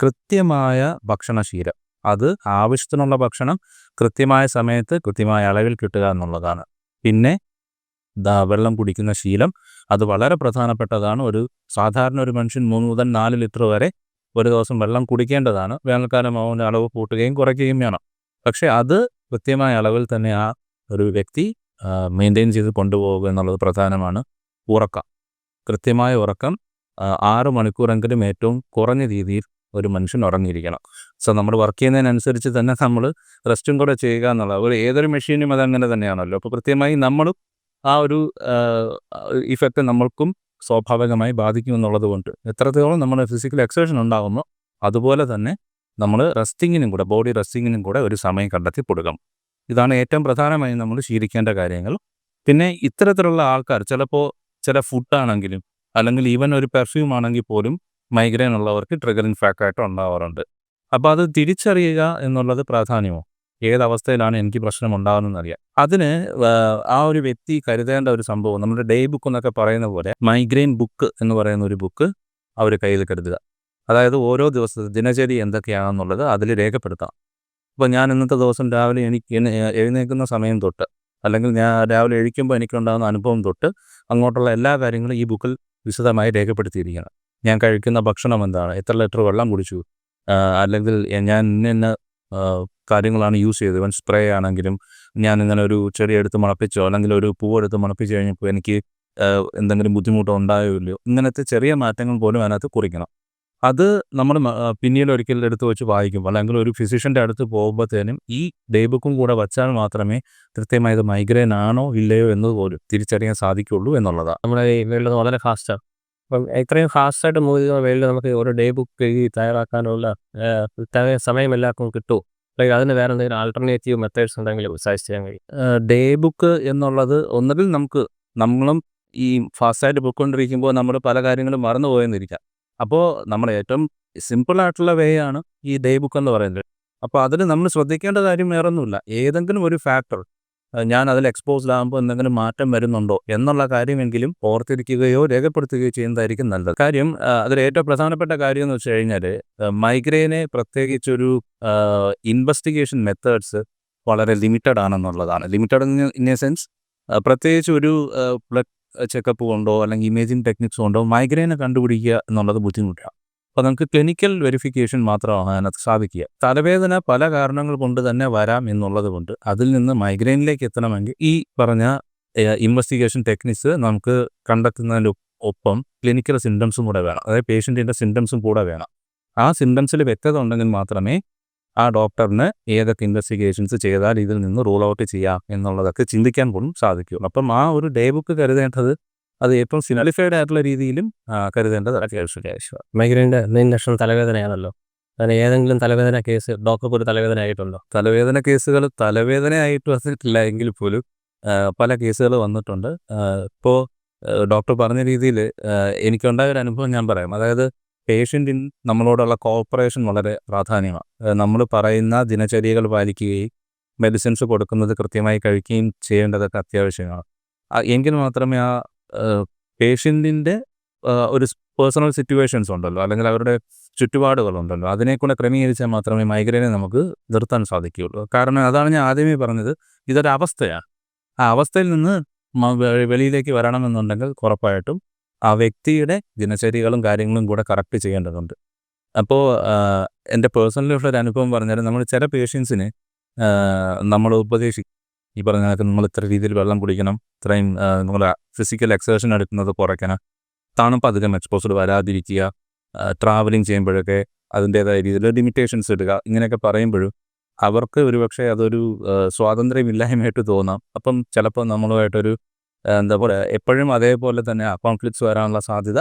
കൃത്യമായ ഭക്ഷണശീലം. അത് ആവശ്യത്തിനുള്ള ഭക്ഷണം കൃത്യമായ സമയത്ത് കൃത്യമായ അളവിൽ കിട്ടുക എന്നുള്ളതാണ്. പിന്നെ വെള്ളം കുടിക്കുന്ന ശീലം, അത് വളരെ പ്രധാനപ്പെട്ടതാണ്. സാധാരണ ഒരു മനുഷ്യൻ 3 മുതൽ 4 ലിറ്റർ വരെ ഒരു ദിവസം വെള്ളം കുടിക്കേണ്ടതാണ്. വേനൽക്കാലം ആവുന്ന അളവ് കൂട്ടുകയും കുറയ്ക്കുകയും വേണം. പക്ഷേ അത് കൃത്യമായ അളവിൽ തന്നെ ആ ഒരു വ്യക്തി മെയിൻറ്റെയിൻ ചെയ്ത് കൊണ്ടുപോകുക എന്നുള്ളത് പ്രധാനമാണ്. ഉറക്കം, കൃത്യമായ ഉറക്കം 6 മണിക്കൂറെങ്കിലും ഏറ്റവും കുറഞ്ഞ രീതിയിൽ ഒരു മനുഷ്യൻ ഉറങ്ങിയിരിക്കണം. സോ നമ്മൾ വർക്ക് ചെയ്യുന്നതിനനുസരിച്ച് തന്നെ നമ്മൾ റെസ്റ്റും കൂടെ ചെയ്യുക എന്നുള്ളത് ഏതൊരു മെഷീനും അതങ്ങനെ തന്നെയാണല്ലോ. അപ്പോൾ കൃത്യമായി നമ്മളും ആ ഒരു ഇഫക്റ്റ് നമ്മൾക്കും സ്വാഭാവികമായി ബാധിക്കും എന്നുള്ളത് കൊണ്ട് എത്രത്തോളം നമ്മുടെ ഫിസിക്കൽ എക്സർസൈസ് ഉണ്ടാകുന്നു അതുപോലെ തന്നെ നമ്മൾ ബോഡി റെസ്റ്റിങ്ങിനും കൂടെ ഒരു സമയം കണ്ടെത്തി കൊടുക്കണം. ഇതാണ് ഏറ്റവും പ്രധാനമായും നമ്മൾ ശീലിക്കേണ്ട കാര്യങ്ങൾ. പിന്നെ ഇത്തരത്തിലുള്ള ആൾക്കാർ ചിലപ്പോൾ ചില ഫുഡാണെങ്കിലും അല്ലെങ്കിൽ ഈവൻ ഒരു പെർഫ്യൂം ആണെങ്കിൽ പോലും മൈഗ്രെയിൻ ഉള്ളവർക്ക് ട്രിഗറിങ് ഫാക്ടറായിട്ട് ഉണ്ടാവാറുണ്ട്. അപ്പോൾ അത് തിരിച്ചറിയുക എന്നുള്ളത് പ്രാധാന്യമോ, ഏതവസ്ഥയിലാണ് എനിക്ക് പ്രശ്നം ഉണ്ടാകുന്നതെന്ന് അറിയാം. അതിന് ആ ഒരു വ്യക്തി കരുതേണ്ട ഒരു സംഭവം, നമ്മുടെ ഡേ ബുക്ക് എന്നൊക്കെ പറയുന്ന പോലെ മൈഗ്രെയിൻ ബുക്ക് എന്ന് പറയുന്ന ഒരു ബുക്ക് അവർ കയ്യിൽ കരുതുക. അതായത് ഓരോ ദിവസത്തെ ദിനചര്യ എന്തൊക്കെയാണെന്നുള്ളത് അതിൽ രേഖപ്പെടുത്താം. അപ്പോൾ ഞാൻ ഇന്നത്തെ ദിവസം രാവിലെ എഴുന്നേൽക്കുന്ന സമയം തൊട്ട്, അല്ലെങ്കിൽ ഞാൻ രാവിലെ എഴുന്നേൽക്കുമ്പോൾ എനിക്കുണ്ടാകുന്ന അനുഭവം തൊട്ട് അങ്ങോട്ടുള്ള എല്ലാ കാര്യങ്ങളും ഈ ബുക്കിൽ വിശദമായി രേഖപ്പെടുത്തിയിരിക്കണം. ഞാൻ കഴിക്കുന്ന ഭക്ഷണം എന്താണ്, എത്ര ലിറ്റർ വെള്ളം കുടിച്ചു, അല്ലെങ്കിൽ ഞാൻ ഇന്ന കാര്യങ്ങളാണ് യൂസ് ചെയ്തത്. ഇവൻ സ്പ്രേ ആണെങ്കിലും ഞാൻ ഇങ്ങനെ ഒരു ചെടിയെടുത്ത് മുളപ്പിച്ചോ അല്ലെങ്കിൽ ഒരു പൂവെടുത്ത് മുളപ്പിച്ച് കഴിഞ്ഞപ്പോൾ എനിക്ക് എന്തെങ്കിലും ബുദ്ധിമുട്ടോ ഉണ്ടായോ ഇല്ലയോ, ഇങ്ങനത്തെ ചെറിയ മാറ്റങ്ങൾ പോലും അതിനകത്ത് കുറിക്കണം. അത് നമ്മൾ പിന്നീട് ഒരിക്കൽ എടുത്ത് വെച്ച് വായിക്കും, അല്ലെങ്കിൽ ഒരു ഫിസിഷ്യൻ്റെ അടുത്ത് പോകുമ്പോഴത്തേനും ഈ ഡേ ബുക്കും കൂടെ വച്ചാൽ മാത്രമേ കൃത്യമായി ഇത് മൈഗ്രെയിൻ ആണോ ഇല്ലയോ എന്നത് പോലും തിരിച്ചറിയാൻ സാധിക്കുള്ളൂ എന്നുള്ളതാണ്. നമ്മുടെ ഈ വേൾഡ് വളരെ ഫാസ്റ്റാണ്. അപ്പം ഇത്രയും ഫാസ്റ്റായിട്ട് മൂവ് ചെയ്യുന്ന വേൾഡിൽ നമുക്ക് ഒരു ഡേ ബുക്ക് എഴുതി തയ്യാറാക്കാനുള്ള സമയം എല്ലാവർക്കും കിട്ടുമോ? അല്ലെങ്കിൽ അതിന് വേറെ എന്തെങ്കിലും ആൾട്ടർനേറ്റീവ് മെത്തേഡ്സ് ഉണ്ടെങ്കിൽ സജസ്റ്റ് ചെയ്യാൻ കഴിയും? ഡേ ബുക്ക് എന്നുള്ളത് ഒന്നുകിൽ നമ്മളും ഈ ഫാസ്റ്റായിട്ട് പോയിക്കൊണ്ടിരിക്കുമ്പോൾ നമ്മൾ പല കാര്യങ്ങളും മറന്നു പോയെന്നിരിക്കാം. അപ്പോൾ നമ്മുടെ ഏറ്റവും സിമ്പിളായിട്ടുള്ള വേ ആണ് ഈ ഡേ ബുക്ക് എന്ന് പറയുന്നത്. അപ്പോൾ അതിൽ നമ്മൾ ശ്രദ്ധിക്കേണ്ട കാര്യം വേറൊന്നുമില്ല. ഏതെങ്കിലും ഒരു ഫാക്ടർ ഞാൻ അതിൽ എക്സ്പോസ്ഡ് ആകുമ്പോൾ എന്തെങ്കിലും മാറ്റം വരുന്നുണ്ടോ എന്നുള്ള കാര്യമെങ്കിലും ഓർത്തിരിക്കുകയോ രേഖപ്പെടുത്തുകയോ ചെയ്യുന്നതായിരിക്കും നല്ലത്. കാര്യം അതിൽ ഏറ്റവും പ്രധാനപ്പെട്ട കാര്യം എന്ന് വെച്ച് കഴിഞ്ഞാൽ മൈഗ്രെയിനെ പ്രത്യേകിച്ചൊരു ഇൻവെസ്റ്റിഗേഷൻ മെത്തേഡ്സ് വളരെ ലിമിറ്റഡ് ആണെന്നുള്ളതാണ്. ലിമിറ്റഡ് ഇൻ എ സെൻസ് പ്രത്യേകിച്ച് ഒരു ബ്ലഡ് ചെക്കപ്പ് കൊണ്ടോ അല്ലെങ്കിൽ ഇമേജിംഗ് ടെക്നിക്സ് കൊണ്ടോ മൈഗ്രെയിനെ കണ്ടുപിടിക്കുക എന്നുള്ളത് ബുദ്ധിമുട്ടാണ്. അപ്പോൾ നമുക്ക് ക്ലിനിക്കൽ വെരിഫിക്കേഷൻ മാത്രമാണ് അതിനകത്ത് സാധിക്കുക. തലവേദന പല കാരണങ്ങൾ കൊണ്ട് തന്നെ വരാം എന്നുള്ളത് കൊണ്ട് അതിൽ നിന്ന് മൈഗ്രെയിനിലേക്ക് എത്തണമെങ്കിൽ ഈ പറഞ്ഞ ഇൻവെസ്റ്റിഗേഷൻ ടെക്നിക്സ് നമുക്ക് കണ്ടെത്തുന്നതിനൊപ്പം ക്ലിനിക്കൽ സിംറ്റംസും കൂടെ വേണം. അതായത് പേഷ്യൻറ്റിൻ്റെ സിംറ്റംസും കൂടെ വേണം. ആ സിംറ്റംസിൽ വ്യക്തത ഉണ്ടെങ്കിൽ മാത്രമേ ആ ഡോക്ടറിന് ഏതൊക്കെ ഇൻവെസ്റ്റിഗേഷൻസ് ചെയ്താൽ ഇതിൽ നിന്ന് റൂൾ ഔട്ട് ചെയ്യാം എന്നുള്ളതൊക്കെ ചിന്തിക്കാൻ പോലും സാധിക്കും. അപ്പം ആ ഒരു ഡേ ബുക്ക് കരുതേണ്ടത് അത് ഏറ്റവും സിംപ്ലിഫൈഡ് ആയിട്ടുള്ള രീതിയിലും കരുതേണ്ടത് അത്യാവശ്യമാണ്. മൈഗ്രെയിൻ്റെ മെയിൻ ലക്ഷണം തലവേദനയാണല്ലോ. അതിന് ഏതെങ്കിലും തലവേദന കേസ് ഡോക്ടർക്ക് ഒരു തലവേദന ആയിട്ടുണ്ടോ? തലവേദന കേസുകൾ തലവേദനയായിട്ട് വന്നിട്ടില്ല എങ്കിൽ പോലും പല കേസുകൾ വന്നിട്ടുണ്ട്. ഇപ്പോൾ ഡോക്ടർ പറഞ്ഞ രീതിയിൽ എനിക്കുണ്ടായ ഒരു അനുഭവം ഞാൻ പറയാം. അതായത് പേഷ്യൻറ്റിന് നമ്മളോടുള്ള കോഓപ്പറേഷൻ വളരെ പ്രാധാന്യമാണ്. നമ്മൾ പറയുന്ന ദിനചര്യകൾ പാലിക്കുകയും മെഡിസിൻസ് കൊടുക്കുന്നത് കൃത്യമായി കഴിക്കുകയും ചെയ്യേണ്ടതൊക്കെ അത്യാവശ്യമാണ്. എങ്കിൽ മാത്രമേ ആ പേഷ്യൻറ്റിൻ്റെ ഒരു പേഴ്സണൽ സിറ്റുവേഷൻസ് ഉണ്ടല്ലോ, അല്ലെങ്കിൽ അവരുടെ ചുറ്റുപാടുകളുണ്ടല്ലോ, അതിനെക്കൂടെ ക്രമീകരിച്ചാൽ മാത്രമേ മൈഗ്രെയിനെ നമുക്ക് നിർത്താൻ സാധിക്കുകയുള്ളൂ. കാരണം അതാണ് ഞാൻ ആദ്യമേ പറഞ്ഞത്, ഇതൊരവസ്ഥയാണ്. ആ അവസ്ഥയിൽ നിന്ന് വെളിയിലേക്ക് വരണമെന്നുണ്ടെങ്കിൽ ഉറപ്പായിട്ടും ആ വ്യക്തിയുടെ ദിനചര്യകളും കാര്യങ്ങളും കൂടെ കറക്റ്റ് ചെയ്യേണ്ടതുണ്ട്. അപ്പോൾ എൻ്റെ പേഴ്സണലിലുള്ള അനുഭവം പറഞ്ഞാൽ നമ്മൾ ചില പേഷ്യൻസിന് നമ്മൾ ഉപദേശിക്കും, ഈ പറഞ്ഞ കണക്ക് നമ്മൾ ഇത്ര രീതിയിൽ വെള്ളം കുടിക്കണം, ഇത്രയും നമ്മൾ ഫിസിക്കൽ എക്സർഷൻ എടുക്കുന്നത് കുറയ്ക്കണം, തണുപ്പ് അധികം എക്സ്പോസ്ഡ് വരാതിരിക്കുക, ട്രാവലിംഗ് ചെയ്യുമ്പോഴൊക്കെ അതിൻ്റേതായ രീതിയിൽ ലിമിറ്റേഷൻസ് ഇടുക, ഇങ്ങനെയൊക്കെ പറയുമ്പോഴും അവർക്ക് ഒരുപക്ഷെ അതൊരു സ്വാതന്ത്ര്യമില്ലായ്മയായിട്ട് തോന്നാം. അപ്പം ചിലപ്പോൾ നമ്മളുമായിട്ടൊരു എന്താ പറയുക, എപ്പോഴും അതേപോലെ തന്നെ കോൺഫ്ലിക്ട്സ് വരാനുള്ള സാധ്യത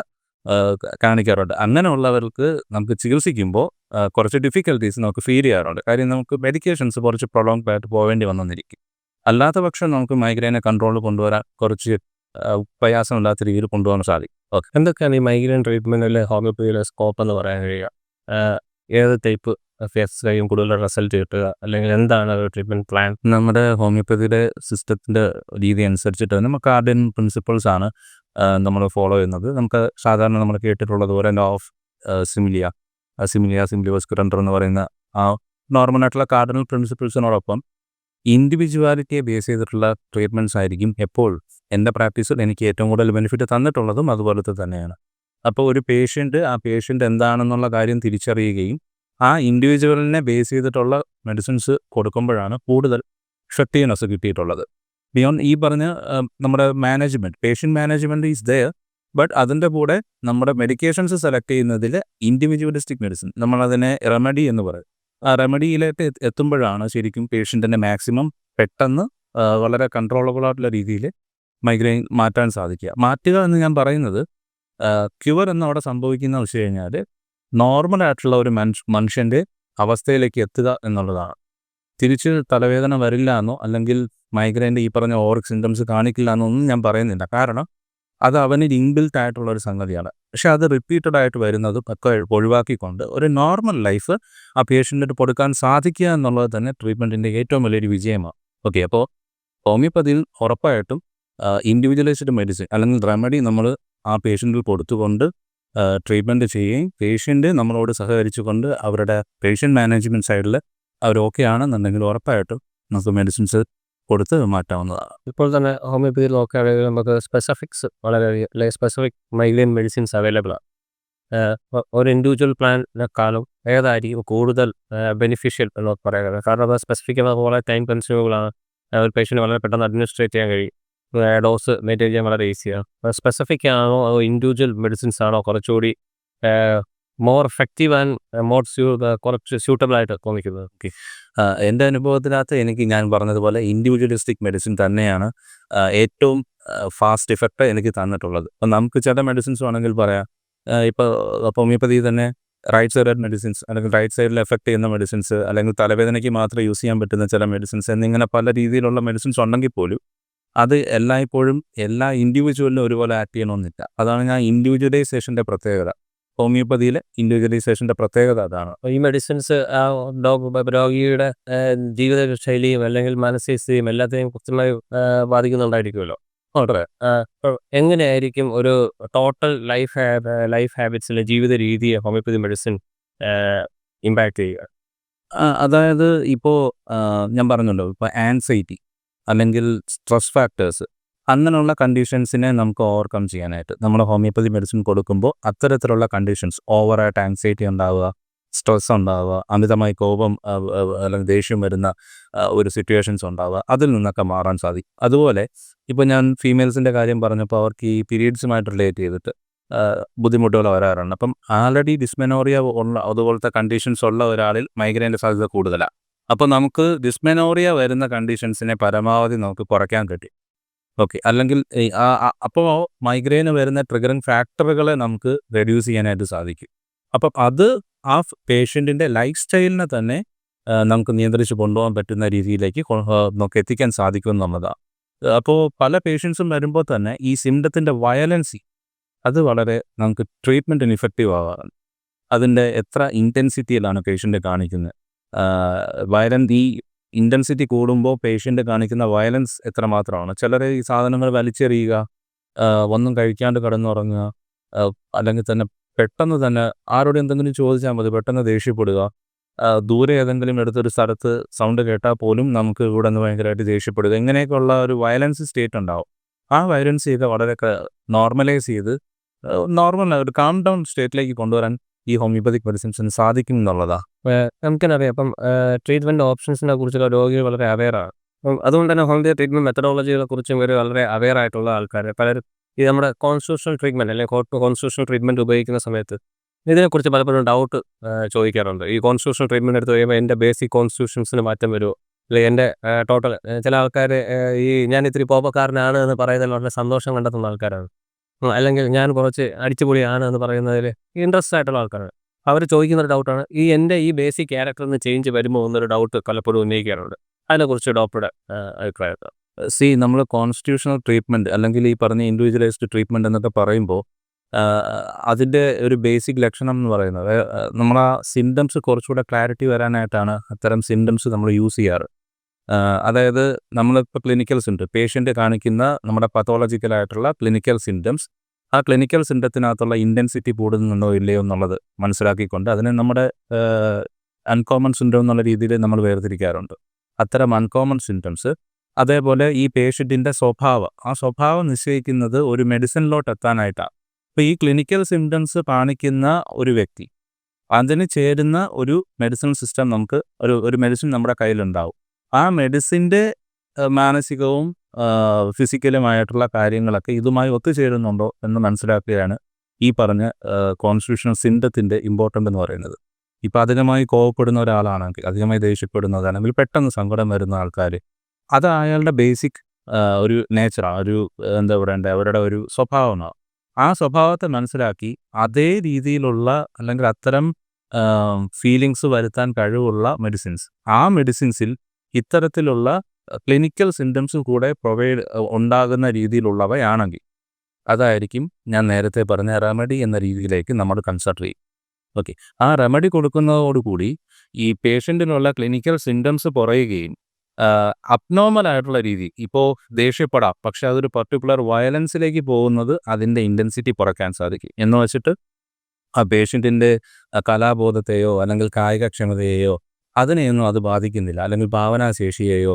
കാണിക്കാറുണ്ട്. അങ്ങനെയുള്ളവർക്ക് നമുക്ക് ചികിത്സിക്കുമ്പോൾ കുറച്ച് ഡിഫിക്കൽട്ടീസ് നമുക്ക് ഫീൽ ചെയ്യാറുണ്ട്. കാര്യം നമുക്ക് മെഡിക്കേഷൻസ് കുറച്ച് പ്രൊളോങ്ഡ് ആയിട്ട് പോവേണ്ടി വന്നിരിക്കും. അല്ലാത്ത പക്ഷം നമുക്ക് മൈഗ്രെയിനെ കൺട്രോളിൽ കൊണ്ടുവരാൻ കുറച്ച് പ്രയാസമില്ലാത്ത രീതിയിൽ കൊണ്ടുപോകാൻ സാധിക്കും. ഓക്കെ, എന്തൊക്കെയാണ് ഈ മൈഗ്രെയിൻ ട്രീറ്റ്മെൻറ്റിൽ ഹോമിയോപ്പതിയിലെ സ്കോപ്പ് എന്ന് പറയാൻ കഴിയുക? ഏത് ടൈപ്പ് എക്സസൈസും കൂടുതൽ റിസൾട്ട് കിട്ടുക, അല്ലെങ്കിൽ എന്താണ് ഒരു ട്രീറ്റ്മെൻറ്റ് പ്ലാൻ? നമ്മുടെ ഹോമിയോപ്പതിയുടെ സിസ്റ്റത്തിൻ്റെ രീതി അനുസരിച്ചിട്ട് നമുക്ക് ആർഡിയൻ പ്രിൻസിപ്പിൾസ് ആണ് നമ്മൾ ഫോളോ ചെയ്യുന്നത്. നമുക്ക് സാധാരണ നമ്മൾ കേട്ടിട്ടുള്ളത് പോലെ ലോ ഓഫ് സിമിലിയ സിംപ്ലിയോസ് ക്യുറൻഡർ എന്ന് പറയുന്ന ആ നോർമലായിട്ടുള്ള കാർഡിനൽ പ്രിൻസിപ്പിൾസിനോടൊപ്പം ഇൻഡിവിജ്വാലിറ്റിയെ ബേസ് ചെയ്തിട്ടുള്ള ട്രീറ്റ്മെൻറ്റ്സ് ആയിരിക്കും എപ്പോഴും എൻ്റെ പ്രാക്ടീസിൽ എനിക്ക് ഏറ്റവും കൂടുതൽ ബെനിഫിറ്റ് തന്നിട്ടുള്ളതും അതുപോലത്തെ തന്നെയാണ്. അപ്പോൾ ഒരു ആ പേഷ്യൻ്റ് എന്താണെന്നുള്ള കാര്യം തിരിച്ചറിയുകയും ആ ഇൻഡിവിജ്വലിനെ ബേസ് ചെയ്തിട്ടുള്ള മെഡിസിൻസ് കൊടുക്കുമ്പോഴാണ് കൂടുതൽ എഫക്റ്റീവ്നെസ് കിട്ടിയിട്ടുള്ളത്. ബിയോണ്ട് ഈ പറഞ്ഞ നമ്മുടെ patient management is there, but അതിൻ്റെ കൂടെ നമ്മുടെ മെഡിക്കേഷൻസ് സെലക്ട് ചെയ്യുന്നതിൽ ഇൻഡിവിജ്വലിസ്റ്റിക് മെഡിസിൻ, നമ്മളതിനെ റെമഡി എന്ന് പറയും. ആ റെമഡിയിലേക്ക് എത്തുമ്പോഴാണ് ശരിക്കും പേഷ്യൻറ്റിനെ മാക്സിമം പെട്ടെന്ന് വളരെ കൺട്രോളബിൾ ആയിട്ടുള്ള രീതിയിൽ മൈഗ്രെയിൻ മാറ്റാൻ മാറ്റുക എന്ന് ഞാൻ പറയുന്നത്, ക്യൂർ എന്നവിടെ സംഭവിക്കുന്ന വെച്ച് കഴിഞ്ഞാൽ നോർമലായിട്ടുള്ള ഒരു മനുഷ്യൻ്റെ അവസ്ഥയിലേക്ക് എത്തുക എന്നുള്ളതാണ്. തിരിച്ച് തലവേദന വരില്ല എന്നോ അല്ലെങ്കിൽ മൈഗ്രെയിൻ്റെ ഈ പറഞ്ഞ ഓവർ സിംറ്റംസ് കാണിക്കില്ല എന്നൊന്നും ഞാൻ പറയുന്നില്ല. കാരണം അത് അവനിൽ ഇൻബിൽറ്റ് ആയിട്ടുള്ള ഒരു സംഗതിയാണ്. പക്ഷെ അത് റിപ്പീറ്റഡ് ആയിട്ട് വരുന്നത് ഒക്കെ ഒഴിവാക്കിക്കൊണ്ട് ഒരു നോർമൽ ലൈഫ് ആ പേഷ്യൻറ്റിന് കൊടുക്കാൻ സാധിക്കുക എന്നുള്ളത് തന്നെ ട്രീറ്റ്മെൻറ്റിൻ്റെ ഏറ്റവും വലിയൊരു വിജയമാണ്. ഓക്കെ, അപ്പോൾ ഹോമിയോപ്പതിയിൽ ഉറപ്പായിട്ടും ഇൻഡിവിജ്വലൈസ്ഡ് മെഡിസിൻ അല്ലെങ്കിൽ റെമഡി നമ്മൾ ആ പേഷ്യൻറ്റിൽ കൊടുത്തുകൊണ്ട് ട്രീറ്റ്മെൻറ്റ് ചെയ്യുകയും പേഷ്യൻ്റ് നമ്മളോട് സഹകരിച്ചുകൊണ്ട് അവരുടെ പേഷ്യൻ്റ് മാനേജ്മെൻറ്റ് സൈഡിൽ അവർ ഓക്കെ ആണെന്നുണ്ടെങ്കിൽ ഉറപ്പായിട്ടും നമുക്ക് മെഡിസിൻസ് കൊടുത്ത് മാറ്റാവുന്നതാണ്. ഇപ്പോൾ തന്നെ ഹോമിയോപ്പതിയിൽ നോക്കുകയാണെങ്കിൽ നമുക്ക് സ്പെസിഫിക് മൈഗ്രെയിൻ മെഡിസിൻസ് അവൈലബിൾ ആണ്. ഒരു ഇൻഡിവിജ്വൽ പ്ലാനിനെക്കാളും ഏതായിരിക്കും കൂടുതൽ ബെനിഫിഷ്യൽ എന്ന് പറയുന്നത്? കാരണം അത് സ്പെസിഫിക് വളരെ ടൈം കൺസ്യൂമബിളാണ്. ഒരു പേഷ്യൻറ്റ് വളരെ പെട്ടെന്ന് അഡ്മിനിസ്ട്രേറ്റ് ചെയ്യാൻ കഴിയും. ഡോസ് മെയിൻറ്റെയിൻ ചെയ്യാൻ വളരെ ഈസിയാണ്. സ്പെസിഫിക് ആണോ അതോ ഇൻഡിവിജ്വൽ മെഡിസിൻസ് ആണോ കുറച്ചുകൂടി മോർ എഫക്റ്റീവ് ആൻഡ് മോർ കുറച്ച് സ്യൂട്ടബിൾ ആയിട്ട് തോന്നിക്കുന്നത്? എൻ്റെ അനുഭവത്തിനകത്ത് എനിക്ക് ഞാൻ പറഞ്ഞതുപോലെ ഇൻഡിവിജ്വലിസ്റ്റിക് മെഡിസിൻ തന്നെയാണ് ഏറ്റവും ഫാസ്റ്റ് ഇഫക്റ്റ് എനിക്ക് തന്നിട്ടുള്ളത്. അപ്പം നമുക്ക് ചില മെഡിസിൻസ് വേണമെങ്കിൽ പറയാം. ഇപ്പോൾ ഹോമിയോപ്പതി തന്നെ റൈറ്റ് സൈഡഡ് മെഡിസിൻസ് അല്ലെങ്കിൽ റൈറ്റ് സൈഡിൽ എഫക്റ്റ് ചെയ്യുന്ന മെഡിസിൻസ് അല്ലെങ്കിൽ തലവേദനയ്ക്ക് മാത്രം യൂസ് ചെയ്യാൻ പറ്റുന്ന ചില മെഡിസിൻസ് എന്നിങ്ങനെ പല രീതിയിലുള്ള മെഡിസിൻസ് ഉണ്ടെങ്കിൽ പോലും അത് എല്ലായ്പ്പോഴും എല്ലാ ഇൻഡിവിജ്വലിനും ഒരുപോലെ ആക്ട് ചെയ്യണമെന്നില്ല. അതാണ് ഞാൻ ഇൻഡിവിജ്വലൈസേഷൻ്റെ പ്രത്യേകത. ഹോമിയോപ്പതിയിലെ ഇൻഡിവിജ്വലൈസേഷൻ്റെ പ്രത്യേകത അതാണ്. ഈ മെഡിസിൻസ് രോഗിയുടെ ജീവിത ശൈലിയും അല്ലെങ്കിൽ മാനസികസ്ഥിതിയും എല്ലാത്തെയും കൃത്യമായി ബാധിക്കുന്നുണ്ടായിരിക്കുമല്ലോ. ഓക്കെ. അപ്പോൾ എങ്ങനെയായിരിക്കും ഒരു ടോട്ടൽ ലൈഫ് ഹാബിറ്റ്സിൽ ജീവിത രീതിയെ ഹോമിയോപ്പതി മെഡിസിൻ ഇമ്പാക്ട് ചെയ്യുക? അതായത് ഇപ്പോൾ ഞാൻ പറഞ്ഞല്ലോ, ഇപ്പോൾ ആൻസൈറ്റി അല്ലെങ്കിൽ സ്ട്രെസ് ഫാക്ടേഴ്സ് അങ്ങനെയുള്ള കണ്ടീഷൻസിനെ നമുക്ക് ഓവർകം ചെയ്യാനായിട്ട് നമ്മൾ ഹോമിയോപ്പതി മെഡിസിൻ കൊടുക്കുമ്പോൾ അത്തരത്തിലുള്ള കണ്ടീഷൻസ് ഓവറായിട്ട് ആൻസൈറ്റി ഉണ്ടാവുക, സ്ട്രെസ് ഉണ്ടാവുക, അമിതമായി കോപം അല്ലെങ്കിൽ ദേഷ്യം വരുന്ന ഒരു സിറ്റുവേഷൻസ് ഉണ്ടാവുക, അതിൽ നിന്നൊക്കെ മാറാൻ സാധിക്കും. അതുപോലെ ഇപ്പോൾ ഞാൻ ഫീമെയിൽസിൻ്റെ കാര്യം പറഞ്ഞപ്പോൾ അവർക്ക് ഈ പീരീഡ്സുമായിട്ട് റിലേറ്റ് ചെയ്തിട്ട് ബുദ്ധിമുട്ടുകൾ വരാറുണ്ട്. അപ്പം ആൾറെഡി ഡിസ്മെനോറിയ ഉള്ള അതുപോലത്തെ കണ്ടീഷൻസ് ഉള്ള ഒരാളിൽ മൈഗ്രെയിൻ്റെ സാധ്യത കൂടുതലാണ്. അപ്പോൾ നമുക്ക് ഡിസ്മെനോറിയ വരുന്ന കണ്ടീഷൻസിനെ പരമാവധി നമുക്ക് കുറയ്ക്കാൻ പറ്റും. ഓക്കെ. അല്ലെങ്കിൽ അപ്പോൾ മൈഗ്രെയിന് വരുന്ന ട്രിഗറിങ് ഫാക്ടറുകളെ നമുക്ക് റെഡ്യൂസ് ചെയ്യാനായിട്ട് സാധിക്കും. അപ്പം അത് ആ പേഷ്യൻറ്റിൻ്റെ ലൈഫ് സ്റ്റൈലിനെ തന്നെ നമുക്ക് നിയന്ത്രിച്ച് കൊണ്ടുപോകാൻ പറ്റുന്ന രീതിയിലേക്ക് നമുക്ക് എത്തിക്കാൻ സാധിക്കും എന്നുള്ളതാണ്. അപ്പോൾ പല പേഷ്യൻസും വരുമ്പോൾ തന്നെ ഈ സിംറ്റത്തിൻ്റെ വയലൻസി അത് വളരെ നമുക്ക് ട്രീറ്റ്മെൻറ്റിന് ഇഫക്റ്റീവ് ആവാറുണ്ട്. അതിൻ്റെ എത്ര ഇൻറ്റൻസിറ്റിയിലാണ് പേഷ്യൻ്റ് കാണിക്കുന്നത്, ഈ ഇൻറ്റൻസിറ്റി കൂടുമ്പോൾ പേഷ്യൻ്റ് കാണിക്കുന്ന വയലൻസ് എത്രമാത്രമാണ്. ചിലർ ഈ സാധനങ്ങൾ വലിച്ചെറിയുക, ഒന്നും കഴിക്കാണ്ട് കിടന്നുറങ്ങുക, അല്ലെങ്കിൽ തന്നെ പെട്ടെന്ന് തന്നെ ആരോട് എന്തെങ്കിലും ചോദിച്ചാൽ മതി പെട്ടെന്ന് ദേഷ്യപ്പെടുക, ദൂരെ ഏതെങ്കിലും എടുത്തൊരു സ്ഥലത്ത് സൗണ്ട് കേട്ടാൽ പോലും നമുക്ക് ഇവിടെ നിന്ന് ഭയങ്കരമായിട്ട് ദേഷ്യപ്പെടുക, ഇങ്ങനെയൊക്കെയുള്ള ഒരു വയലൻസ് സ്റ്റേറ്റ് ഉണ്ടാവും. ആ വയലൻസ് ചെയ്ത് വളരെ നോർമലൈസ് ചെയ്ത് ഒരു കാം ഡൗൺ സ്റ്റേറ്റിലേക്ക് കൊണ്ടുവരാൻ ഈ ഹോമിയോപ്പതിക് മെഡിസിൻസിന് സാധിക്കും എന്നുള്ളതാണ്. നമുക്കെന്നറിയാം, അപ്പം ട്രീറ്റ്മെൻറ്റ് ഓപ്ഷൻസിനെ കുറിച്ചുള്ള രോഗികൾ വളരെ അവെയറാണ്. അപ്പം അതുകൊണ്ട് തന്നെ ഹോമിയോ ട്രീറ്റ്മെൻറ്റ് മെത്തഡോളജികളെ കുറിച്ചും ഇവർ വളരെ അവെയർ ആയിട്ടുള്ള ആൾക്കാർ പലരും ഈ നമ്മുടെ കോൺസ്റ്റിറ്റ്യൂഷണൽ ട്രീറ്റ്മെൻറ്റ് അല്ലെങ്കിൽ കോൺസ്റ്റിറ്റ്യൂഷണൽ ട്രീറ്റ്മെൻറ്റ് ഉപയോഗിക്കുന്ന സമയത്ത് ഇതിനെക്കുറിച്ച് പലപ്പോഴും ഡൗട്ട് ചോദിക്കാറുണ്ട്. ഈ കോൺസ്റ്റിറ്റ്യൂഷണൽ ട്രീറ്റ്മെൻറ്റ് എടുത്ത് കഴിയുമ്പോൾ എൻ്റെ ബേസിക് കോൺസ്റ്റിറ്റ്യൂഷൻസിന് മാറ്റം വരുമോ, അല്ലെങ്കിൽ എൻ്റെ ടോട്ടൽ ചില ആൾക്കാർ ഈ ഞാൻ ഇത്തിരി കോപക്കാരനാണ് എന്ന് പറയുന്നതിൽ വളരെ സന്തോഷം കണ്ടെത്തുന്ന ആൾക്കാരാണ്. അല്ലെങ്കിൽ ഞാൻ കുറച്ച് അടിച്ചുപൊളിയാണ് എന്ന് പറയുന്നതിൽ ഇൻട്രസ്റ്റ് ആയിട്ടുള്ള ആൾക്കാരാണ്. അവർ ചോദിക്കുന്നൊരു ഡൗട്ടാണ് എൻ്റെ ഈ ബേസിക് ക്യാരക്ടറിന് ചേഞ്ച് വരുമോ എന്നൊരു ഡൗട്ട് പലപ്പോഴും ഉന്നയിക്കാറുണ്ട്. അതിനെക്കുറിച്ച് ഡോക്ടറുടെ അഭിപ്രായത്തെ? നമ്മൾ കോൺസ്റ്റിറ്റ്യൂഷണൽ ട്രീറ്റ്മെൻറ്റ് അല്ലെങ്കിൽ ഈ പറഞ്ഞ ഇൻഡിവിജ്വലൈസ്ഡ് ട്രീറ്റ്മെൻറ്റ് എന്നൊക്കെ പറയുമ്പോൾ അതിൻ്റെ ഒരു ബേസിക് ലക്ഷണം എന്ന് പറയുന്നത് നമ്മൾ ആ സിംറ്റംസ് കുറച്ചുകൂടെ ക്ലാരിറ്റി വരാനായിട്ടാണ് അത്തരം സിംറ്റംസ് നമ്മൾ യൂസ് ചെയ്യാറ്. അതായത് നമ്മളിപ്പോൾ ക്ലിനിക്കൽസ് ഉണ്ട്, പേഷ്യൻ്റ് കാണിക്കുന്ന നമ്മുടെ പത്തോളജിക്കലായിട്ടുള്ള ക്ലിനിക്കൽ സിംറ്റംസ്, ആ ക്ലിനിക്കൽ സിംറ്റത്തിനകത്തുള്ള ഇൻറ്റൻസിറ്റി കൂടുന്നുണ്ടോ ഇല്ലയോ എന്നുള്ളത് മനസ്സിലാക്കിക്കൊണ്ട് അതിനെ നമ്മുടെ അൺകോമൺ സിൻഡ്രോം എന്നുള്ള രീതിയിൽ നമ്മൾ വേർതിരിക്കാറുണ്ട്. അത്തരം അൺകോമൺ സിംറ്റംസ് അതേപോലെ ഈ പേഷ്യൻറ്റിൻ്റെ ആ സ്വഭാവം നിശ്ചയിക്കുന്നത് ഒരു മെഡിസിനിലോട്ട് എത്താനായിട്ടാണ്. അപ്പോൾ ഈ ക്ലിനിക്കൽ സിംറ്റംസ് കാണിക്കുന്ന ഒരു വ്യക്തി, അതിന് ചേരുന്ന ഒരു മെഡിസിൻ സിസ്റ്റം നമുക്ക് ഒരു മെഡിസിൻ നമ്മുടെ കയ്യിലുണ്ടാവും. ആ മെഡിസിൻ്റെ മാനസികവും ഫിസിക്കലുമായിട്ടുള്ള കാര്യങ്ങളൊക്കെ ഇതുമായി ഒത്തുചേരുന്നുണ്ടോ എന്ന് മനസ്സിലാക്കുകയാണ് ഈ പറഞ്ഞ കോൺസ്റ്റിറ്റ്യൂഷണൽ സിംറ്റത്തിൻ്റെ ഇമ്പോർട്ടൻ്റ് എന്ന് പറയുന്നത്. ഇപ്പോൾ അധികമായി കോപപ്പെടുന്ന ഒരാളാണെങ്കിൽ, അധികമായി ദേഷ്യപ്പെടുന്നതാണെങ്കിൽ, പെട്ടെന്ന് സങ്കടം വരുന്ന ആൾക്കാർ, അത് അയാളുടെ ബേസിക് ഒരു നേച്ചറാണ്, എന്താ പറയണ്ടേ, അവരുടെ ഒരു സ്വഭാവമാണ്. ആ സ്വഭാവത്തെ മനസ്സിലാക്കി അതേ രീതിയിലുള്ള അല്ലെങ്കിൽ അത്തരം ഫീലിങ്സ് വരുത്താൻ കഴിവുള്ള മെഡിസിൻസ്, ആ മെഡിസിൻസിൽ ഇത്തരത്തിലുള്ള ക്ലിനിക്കൽ സിംറ്റംസ് കൂടെ ഉണ്ടാകുന്ന രീതിയിലുള്ളവയാണെങ്കിൽ അതായിരിക്കും ഞാൻ നേരത്തെ പറഞ്ഞ റെമഡി എന്ന രീതിയിലേക്ക് നമ്മൾ കൺസിഡർ ചെയ്യും. ഓക്കെ. ആ റെമഡി കൊടുക്കുന്നതോടുകൂടി ഈ പേഷ്യൻറ്റിനുള്ള ക്ലിനിക്കൽ സിംറ്റംസ് കുറയുകയും അബ്നോർമൽ ആയിട്ടുള്ള രീതി, ഇപ്പോൾ ദേഷ്യപ്പെടാം പക്ഷെ അതൊരു പർട്ടിക്കുലർ വയലൻസിലേക്ക് പോകുന്നത് അതിൻ്റെ ഇൻറ്റൻസിറ്റി കുറയ്ക്കാൻ സാധിക്കും എന്ന് വെച്ചിട്ട് ആ പേഷ്യൻറ്റിൻ്റെ കലാബോധത്തെയോ അല്ലെങ്കിൽ കായികക്ഷമതയെയോ അതിനെയൊന്നും അത് ബാധിക്കുന്നില്ല, അല്ലെങ്കിൽ ഭാവനാശേഷിയെയോ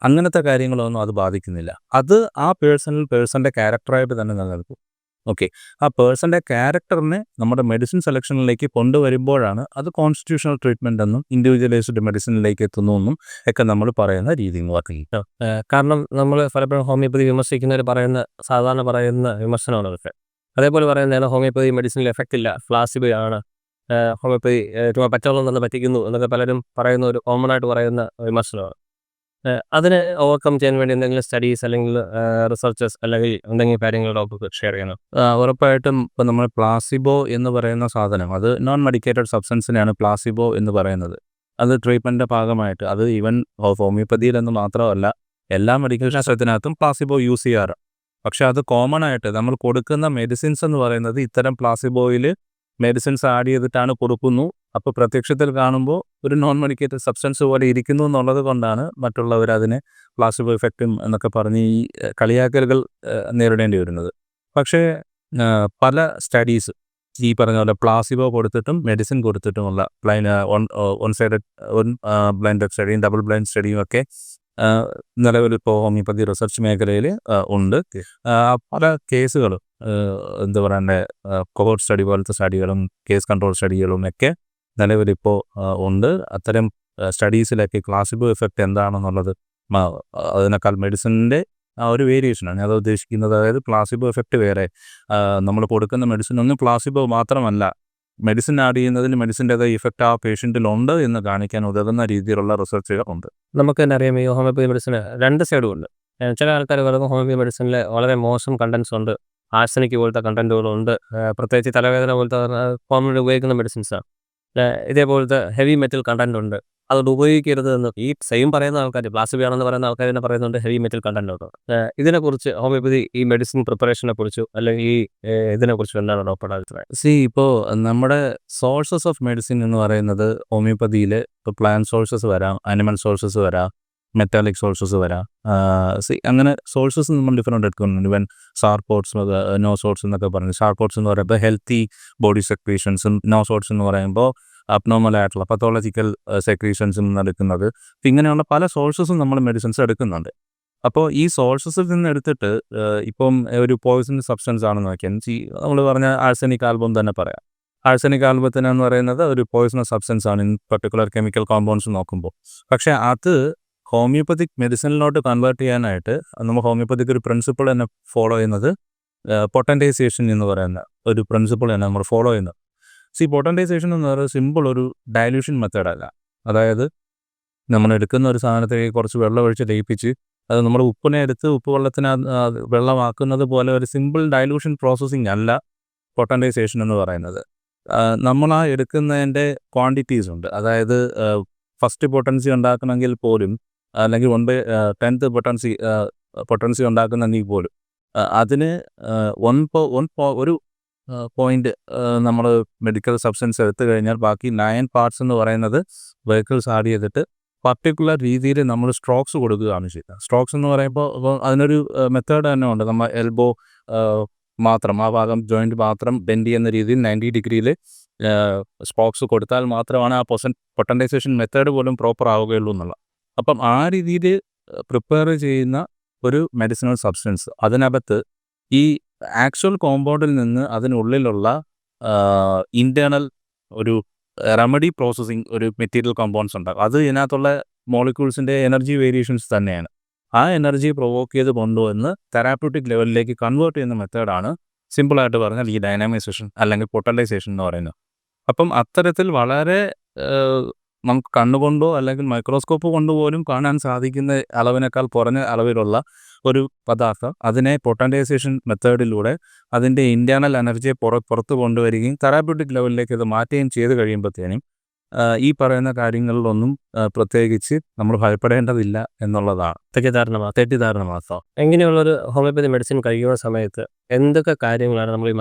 അങ്ങനത്തെ കാര്യങ്ങളൊന്നും അത് ബാധിക്കുന്നില്ല. അത് ആ പേഴ്സൻ്റെ ക്യാരക്ടറായിട്ട് തന്നെ നിലനിൽക്കും. ഓക്കെ. ആ പേഴ്സൻ്റെ ക്യാരക്ടറിനെ നമ്മുടെ മെഡിസിൻ സെലക്ഷനിലേക്ക് കൊണ്ടുവരുമ്പോഴാണ് അത് കോൺസ്റ്റിറ്റ്യൂഷണൽ ട്രീറ്റ്മെൻ്റ് എന്നും ഇൻഡിവിജ്വലൈസ്ഡ് മെഡിസിനിലേക്ക് എത്തുന്നു എന്നും ഒക്കെ നമ്മൾ പറയുന്ന രീതി എന്ന് പറയുന്നത്. കാരണം നമ്മൾ പലപ്പോഴും ഹോമിയോപ്പതി വിമർശിക്കുന്നവർ സാധാരണ പറയുന്ന വിമർശനമാണ് അതൊക്കെ. അതേപോലെ പറയുന്നതാണ് ഹോമിയോപ്പതി മെഡിസിനിൽ എഫക്റ്റ് ഇല്ല, പ്ലാസിബോ ആണ്, ഹോമിയോപ്പതി ചുമ്മാ പച്ചവെള്ളം തന്നെ പറ്റിക്കുന്നു എന്നൊക്കെ പലരും പറയുന്ന ഒരു കോമൺ ആയിട്ട് പറയുന്ന വിമർശനമാണ്. അതിനെ ഓവർകം ചെയ്യാൻ വേണ്ടി എന്തെങ്കിലും സ്റ്റഡീസ് അല്ലെങ്കിൽ റിസർച്ചസ് അല്ലെങ്കിൽ എന്തെങ്കിലും കാര്യങ്ങൾ ഡോക്ടർക്ക് ഷെയർ ചെയ്യണം? ഉറപ്പായിട്ടും ഇപ്പം നമ്മൾ പ്ലാസിബോ എന്ന് പറയുന്ന സാധനം, അത് നോൺ മെഡിക്കേറ്റഡ് സബ്സ്റ്റൻസിനെയാണ് പ്ലാസിബോ എന്ന് പറയുന്നത്. അത് ട്രീറ്റ്മെൻറ്റിൻ്റെ ഭാഗമായിട്ട്, അത് ഈവൻ ഹോമിയോപ്പതിയിലെന്ന് മാത്രമല്ല എല്ലാ മെഡിക്കൽ ശാസ്ത്രത്തിനകത്തും പ്ലാസിബോ യൂസ് ചെയ്യാറ്. പക്ഷെ അത് കോമൺ ആയിട്ട് നമ്മൾ കൊടുക്കുന്ന മെഡിസിൻസ് എന്ന് പറയുന്നത് ഇത്തരം പ്ലാസിബോയിൽ മെഡിസിൻസ് ആഡ് ചെയ്തിട്ടാണ് കൊടുക്കുന്നു. അപ്പോൾ പ്രത്യക്ഷത്തിൽ കാണുമ്പോൾ ഒരു നോൺ മെഡിക്കേറ്റഡ് സബ്സ്റ്റൻസ് പോലെ ഇരിക്കുന്നു എന്നുള്ളത് കൊണ്ടാണ് മറ്റുള്ളവർ അതിനെ പ്ലാസിബോ ഇഫക്റ്റും എന്നൊക്കെ പറഞ്ഞ് ഈ കളിയാക്കലുകൾ നേരിടേണ്ടി വരുന്നത്. പക്ഷേ പല സ്റ്റഡീസ് ഈ പറഞ്ഞ പോലെ പ്ലാസിബോ കൊടുത്തിട്ടും മെഡിസിൻ കൊടുത്തിട്ടുമുള്ള വൺ സൈഡഡ് ബ്ലൈൻഡ് സ്റ്റഡിയും ഡബിൾ ബ്ലൈൻഡ് സ്റ്റഡിയും ഒക്കെ നിലവിലിപ്പോൾ ഹോമിയോപ്പതി റിസർച്ച് മേഖലയിൽ ഉണ്ട്. പല കേസുകളും എന്താ പറയണ്ടേ, കോഹോർട്ട് സ്റ്റഡി പോലത്തെ സ്റ്റഡികളും കേസ് കൺട്രോൾ സ്റ്റഡികളും ഒക്കെ നിലവിലിപ്പോൾ ഉണ്ട്. അത്തരം സ്റ്റഡീസിലൊക്കെ പ്ലാസിബോ ഇഫക്റ്റ് എന്താണെന്നുള്ളത് അതിനേക്കാൾ മെഡിസിൻ്റെ ആ ഒരു വേരിയേഷനാണ് ഞാൻ ഉദ്ദേശിക്കുന്നത്. അതായത് പ്ലാസിബോ എഫക്റ്റ് വേറെ, നമ്മൾ കൊടുക്കുന്ന മെഡിസിൻ ഒന്നും പ്ലാസിബോ മാത്രമല്ല, മെഡിസിൻ ആഡ് ചെയ്യുന്നതിന് മെഡിസിൻ്റെതായ ഇഫക്റ്റ് ആ പേഷ്യൻറ്റിലുണ്ട് എന്ന് കാണിക്കാൻ ഉതകുന്ന രീതിയിലുള്ള റിസർച്ചുകൾ ഉണ്ട്. നമുക്ക് തന്നെ അറിയാം ഈ ഹോമിയോപ്പതി മെഡിസിന് രണ്ട് സൈഡും ഉണ്ട്. ചില ആൾക്കാർ പറയുമ്പോൾ ഹോമിയോപ്പതി മെഡിസിനിൽ വളരെ മോശം കണ്ടൻസ് ഉണ്ട്, ആഴ്സനിക് പോലത്തെ കണ്ടൻറ്റുകളുണ്ട്, പ്രത്യേകിച്ച് തലവേദന പോലത്തെ കോമൺ ഉപയോഗിക്കുന്ന മെഡിസിൻസാണ്. ഇതേപോലത്തെ ഹെവി മെറ്റൽ കണ്ടൻ്റ് ഉണ്ട്, അതുകൊണ്ട് ഉപയോഗിക്കരുത് എന്ന് ഈ സെയിം പറയുന്ന ആൾക്കാർ, പ്ലാസിബോ ആണെന്ന് പറയുന്ന ആൾക്കാർ തന്നെ പറയുന്നുണ്ട് ഹെവി മെറ്റൽ കണ്ടൻ്റ് ഉണ്ട്. ഇതിനെക്കുറിച്ച് ഹോമിയോപ്പതി ഈ മെഡിസിൻ പ്രിപ്പറേഷനെ കുറിച്ചും അല്ലെങ്കിൽ ഈ ഇതിനെക്കുറിച്ചും എന്താണ് ഡോക്ടറുടെ അഭിപ്രായം? ഇപ്പോൾ നമ്മുടെ സോഴ്സസ് ഓഫ് മെഡിസിൻ എന്ന് പറയുന്നത് ഹോമിയോപ്പതിയിൽ ഇപ്പോൾ പ്ലാന്റ് സോഴ്സസ് വരാം, അനിമൽ സോഴ്സസ് വരാം, മെറ്റാലിക് സോഴ്സസ് വരാം. അങ്ങനെ സോഴ്സസ് നമ്മൾ ഡിഫറെൻ്റ് എടുക്കുന്നുണ്ട്. ഇവൻ സാർപോർട്സ്, നോ സോർട്സ് എന്നൊക്കെ പറഞ്ഞു. സാർപോർട്സ് എന്ന് പറയുമ്പോൾ ഹെൽത്തി ബോഡി സെക്രീഷൻസും, നോ സോർട്സ് എന്ന് പറയുമ്പോൾ അബ്നോർമൽ ആയിട്ടുള്ള പത്തോളജിക്കൽ സെക്രീഷൻസും എടുക്കുന്നത്. ഇങ്ങനെയുള്ള പല സോഴ്സസും നമ്മൾ മെഡിസിൻസ് എടുക്കുന്നുണ്ട്. അപ്പോൾ ഈ സോഴ്സസിൽ നിന്ന് എടുത്തിട്ട് ഇപ്പം ഒരു പോയിസൺ സബ്സ്റ്റൻസ് ആണെന്ന് നോക്കിയാൽ നമ്മൾ പറഞ്ഞ ആഴ്സനിക് ആൽബം തന്നെ പറയാം. ആഴ്സനിക് ആൽബത്തിനെന്ന് പറയുന്നത് ഒരു പോയിസണസ് സബ്സ്റ്റൻസ് ആണ് ഇൻ പർട്ടിക്കുലർ കെമിക്കൽ കോമ്പൗണ്ട്സ് നോക്കുമ്പോൾ. പക്ഷേ അത് ഹോമിയോപ്പതിക് മെഡിസിനിലോട്ട് കൺവേർട്ട് ചെയ്യാനായിട്ട് നമ്മൾ ഹോമിയോപ്പതിക്ക് ഒരു പ്രിൻസിപ്പിൾ തന്നെ ഫോളോ ചെയ്യുന്നത് പൊട്ടൻറ്റൈസേഷൻ എന്ന് പറയുന്ന ഒരു പ്രിൻസിപ്പിൾ തന്നെ നമ്മൾ ഫോളോ ചെയ്യുന്നത്. പൊട്ടൻറ്റൈസേഷൻ എന്ന് പറയുന്നത് സിമ്പിൾ ഒരു ഡയല്യൂഷൻ മെത്തേഡല്ല. അതായത് നമ്മൾ എടുക്കുന്ന ഒരു സാധനത്തേക്ക് കുറച്ച് വെള്ളം ഒഴിച്ച് ലയിപ്പിച്ച് അത് നമ്മൾ ഉപ്പിനെ എടുത്ത് ഉപ്പ് വെള്ളമാക്കുന്നത് പോലെ ഒരു സിമ്പിൾ ഡയലൂഷൻ പ്രോസസ്സിങ് അല്ല പൊട്ടൻറ്റൈസേഷൻ എന്ന് പറയുന്നത്. നമ്മൾ ആ എടുക്കുന്നതിൻ്റെ ക്വാണ്ടിറ്റീസ് ഉണ്ട്. അതായത് ഫസ്റ്റ് പൊട്ടൻസി ഉണ്ടാക്കണമെങ്കിൽ പോലും, അല്ലെങ്കിൽ 1/10 പൊട്ടൻസി ഉണ്ടാക്കുന്നെങ്കിൽ പോലും അതിന് ഒരു പോയിന്റ് നമ്മൾ മെഡിക്കൽ സബ്സ്റ്റൻസ് എടുത്തു കഴിഞ്ഞാൽ ബാക്കി 9 പാർട്സ് എന്ന് പറയുന്നത് വെഹിക്കിൾസ് ആഡ് ചെയ്തിട്ട് പർട്ടിക്കുലർ രീതിയിൽ നമ്മൾ സ്ട്രോക്സ് കൊടുക്കുകയാണ് ചെയ്യുന്നത്. സ്ട്രോക്സ് എന്ന് പറയുമ്പോൾ അതിനൊരു മെത്തേഡ് തന്നെ ഉണ്ട്. നമ്മൾ എൽബോ മാത്രം, ആ ഭാഗം ജോയിൻറ്റ് മാത്രം ബെൻഡ് ചെയ്യുന്ന രീതിയിൽ 90 ഡിഗ്രിയിൽ സ്ട്രോക്സ് കൊടുത്താൽ മാത്രമാണ് ആ പൊട്ടൻറ്റൈസേഷൻ മെത്തേഡ് പോലും പ്രോപ്പർ ആവുകയുള്ളൂ എന്നുള്ള. അപ്പം ആ രീതിയിൽ പ്രിപ്പയർ ചെയ്യുന്ന ഒരു മെഡിസിനൽ സബ്സ്റ്റൻസ്, അതിനകത്ത് ഈ ആക്ച്വൽ കോമ്പൗണ്ടിൽ നിന്ന് അതിനുള്ളിലുള്ള ഇൻറ്റേർണൽ ഒരു റെമഡി പ്രോസസ്സിങ് ഒരു മെറ്റീരിയൽ കോമ്പൗണ്ട്സ് ഉണ്ടാകും. അത് ഇതിനകത്തുള്ള മോളിക്യൂൾസിൻ്റെ എനർജി വേരിയേഷൻസ് തന്നെയാണ്. ആ എനർജി പ്രൊവോക്ക് ചെയ്ത് കൊണ്ടുവന്ന് തെറാപ്യൂട്ടിക് ലെവലിലേക്ക് കൺവേർട്ട് ചെയ്യുന്ന മെത്തേഡാണ് സിമ്പിളായിട്ട് പറഞ്ഞാൽ ഈ ഡൈനാമൈസേഷൻ അല്ലെങ്കിൽ പൊട്ടൻറ്റൈസേഷൻ എന്ന് പറയുന്നത്. അപ്പം അത്തരത്തിൽ വളരെ നമുക്ക് കണ്ണുകൊണ്ടോ അല്ലെങ്കിൽ മൈക്രോസ്കോപ്പ് കൊണ്ടുപോലും കാണാൻ സാധിക്കുന്ന അളവിനേക്കാൾ കുറഞ്ഞ അളവിലുള്ള ഒരു പദാർത്ഥം, അതിനെ പൊട്ടൻറ്റൈസേഷൻ മെത്തേഡിലൂടെ അതിൻ്റെ ഇൻറ്റേർണൽ എനർജിയെ പുറത്ത് കൊണ്ടുവരികയും തെറാപ്യൂട്ടിക് ലെവലിലേക്ക് അത് മാറ്റുകയും ചെയ്ത് കഴിയുമ്പോഴത്തേനും ഈ പറയുന്ന കാര്യങ്ങളിലൊന്നും പ്രത്യേകിച്ച് നമ്മൾ ഭയപ്പെടേണ്ടതില്ല എന്നുള്ളതാണ്. തെറ്റിദ്ധാരണ മാത്രം. എങ്ങനെയുള്ളൊരു ഹോമിയോപ്പതി മെഡിസിൻ കഴിക്കുന്ന സമയത്ത് എന്തൊക്കെ കാര്യങ്ങളാണ് നമ്മൾ ഈ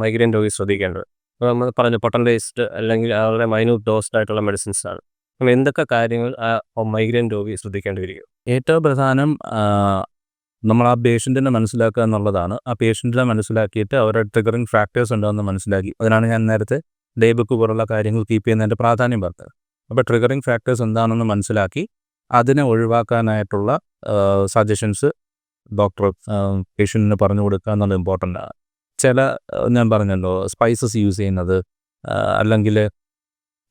മൈഗ്രെയിൻ രോഗി ശ്രദ്ധിക്കേണ്ടത്? നമ്മൾ പറഞ്ഞു പൊട്ടൻറ്റൈസ്ഡ് അല്ലെങ്കിൽ വളരെ മൈന്യൂട്ട് ഡോസ്ഡ് ആയിട്ടുള്ള മെഡിസിൻസ് ആണ്. അപ്പോൾ എന്തൊക്കെ കാര്യങ്ങൾ ആ മൈഗ്രെയിൻ രോഗി ശ്രദ്ധിക്കേണ്ടി വരിക? ഏറ്റവും പ്രധാനം നമ്മൾ ആ പേഷ്യൻറ്റിനെ മനസ്സിലാക്കുക എന്നുള്ളതാണ്. ആ പേഷ്യൻറ്റിനെ മനസ്സിലാക്കിയിട്ട് അവരുടെ ട്രിഗറിങ് ഫാക്ടേഴ്സ് ഉണ്ടോയെന്ന് മനസ്സിലാക്കി, അതിനാണ് ഞാൻ നേരത്തെ ഡേ ബുക്ക് പോലുള്ള കാര്യങ്ങൾ കീപ്പ് ചെയ്യുന്നതിൻ്റെ പ്രാധാന്യം പറഞ്ഞത്. അപ്പോൾ ട്രിഗറിങ് ഫാക്ടേഴ്സ് എന്താണെന്ന് മനസ്സിലാക്കി അതിനെ ഒഴിവാക്കാനായിട്ടുള്ള സജഷൻസ് ഡോക്ടർ പേഷ്യൻറ്റിന് പറഞ്ഞു കൊടുക്കുക എന്നുള്ളത് ഇമ്പോർട്ടൻ്റ് ആണ്. ഞാൻ പറഞ്ഞല്ലോ സ്പൈസസ് യൂസ് ചെയ്യുന്നത്, അല്ലെങ്കിൽ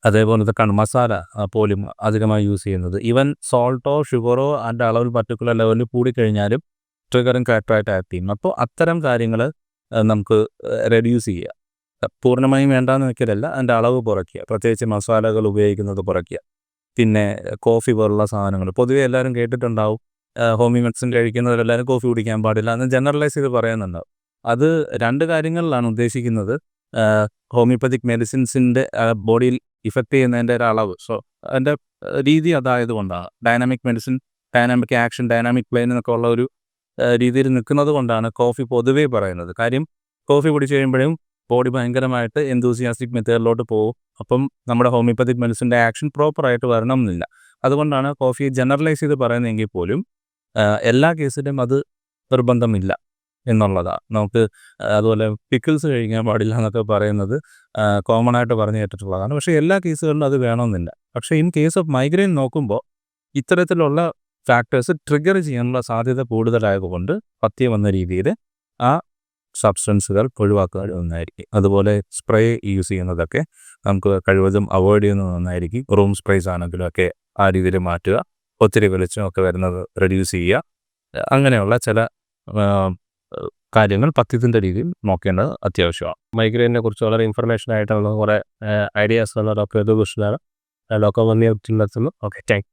അതേപോലത്തെ മസാല പോലും അധികമായി യൂസ് ചെയ്യുന്നത്, ഈവൻ സോൾട്ടോ ഷുഗറോ അതിൻ്റെ അളവിൽ പർട്ടിക്കുലർ ലെവലിൽ കൂടിക്കഴിഞ്ഞാലും ട്രിഗറിങ് ഫാക്ടറായിട്ട് ആക്ട് ചെയ്യും. അപ്പോൾ അത്തരം കാര്യങ്ങൾ നമുക്ക് റെഡ്യൂസ് ചെയ്യുക. പൂർണ്ണമായും വേണ്ടാന്ന് വെക്കലല്ല, അതിൻ്റെ അളവ് കുറയ്ക്കുക. പ്രത്യേകിച്ച് മസാലകൾ ഉപയോഗിക്കുന്നത് കുറയ്ക്കുക. പിന്നെ കോഫി പോലുള്ള സാധനങ്ങൾ പൊതുവെ എല്ലാവരും കേട്ടിട്ടുണ്ടാവും. ഹോമിയോ മെഡിസിൻ കഴിക്കുന്നവരെല്ലാവരും കോഫി കുടിക്കാൻ പാടില്ല എന്ന് ജനറലൈസ് ചെയ്ത് പറയുന്നുണ്ടാവും. അത് 2 കാര്യങ്ങളിലാണ് ഉദ്ദേശിക്കുന്നത്. ഹോമിയോപ്പതിക് മെഡിസിൻസിൻ്റെ ബോഡിയിൽ ഇഫക്റ്റ് ചെയ്യുന്നതിൻ്റെ ഒരു അളവ്. സോ അതിൻ്റെ രീതി അതായതുകൊണ്ടാണ്. Dynamic medicine, dynamic action, dynamic plane എന്നൊക്കെ ഉള്ള ഒരു രീതിയിൽ നിൽക്കുന്നത് കൊണ്ടാണ് കോഫി പൊതുവേ പറയുന്നത്. കാര്യം കോഫി കുടിച്ച് കഴിയുമ്പോഴും ബോഡി ഭയങ്കരമായിട്ട് എന്തൂസിയാസ്റ്റിക് മെത്തേഡിലോട്ട് പോകും. അപ്പം നമ്മുടെ ഹോമിയോപ്പതിക് മെഡിസിൻ്റെ ആക്ഷൻ പ്രോപ്പറായിട്ട് വരണം എന്നില്ല. അതുകൊണ്ടാണ് കോഫി ജനറലൈസ് ചെയ്ത് പറയുന്നതെങ്കിൽ പോലും എല്ലാ കേസിലും അത് നിർബന്ധമില്ല എന്നുള്ളതാണ്. നമുക്ക് അതുപോലെ പിക്കിൾസ് കഴിക്കാൻ പാടില്ല എന്നൊക്കെ പറയുന്നത് കോമൺ ആയിട്ട് പറഞ്ഞു കേട്ടിട്ടുള്ളതാണ്. പക്ഷേ എല്ലാ കേസുകളിലും അത് വേണമെന്നില്ല. പക്ഷേ ഇൻ കേസ് ഓഫ് മൈഗ്രെയിൻ നോക്കുമ്പോൾ ഇത്തരത്തിലുള്ള ഫാക്ടേഴ്സ് ട്രിഗർ ചെയ്യാനുള്ള സാധ്യത കൂടുതലായതുകൊണ്ട് പഥ്യം എന്ന രീതിയിൽ ആ സബ്സ്റ്റൻസുകൾ ഒഴിവാക്കുക നന്നായിരിക്കും. അതുപോലെ സ്പ്രേ യൂസ് ചെയ്യുന്നതൊക്കെ നമുക്ക് കഴിവതും അവോയ്ഡ് ചെയ്യുന്നത് നന്നായിരിക്കും. റൂം സ്പ്രേസ് ആണെങ്കിലും ഒക്കെ ആ രീതിയിൽ മാറ്റുക. ഒത്തിരി വെളിച്ചമൊക്കെ വരുന്നത് റെഡ്യൂസ് ചെയ്യുക. അങ്ങനെയുള്ള ചില കാര്യങ്ങൾ പഥ്യത്തിൻ്റെ രീതിയിൽ നോക്കേണ്ടത് അത്യാവശ്യമാണ്. മൈഗ്രെയിനെ കുറിച്ച് വളരെ ഇൻഫർമേഷൻ ആയിട്ടുള്ള കുറേ ഐഡിയാസ് ഉള്ള ഡോക്ടർ യദുകൃഷ്ണനാണ്. ഡോക്ടർ വന്നി നിർത്തുന്നു. Okay, thank you.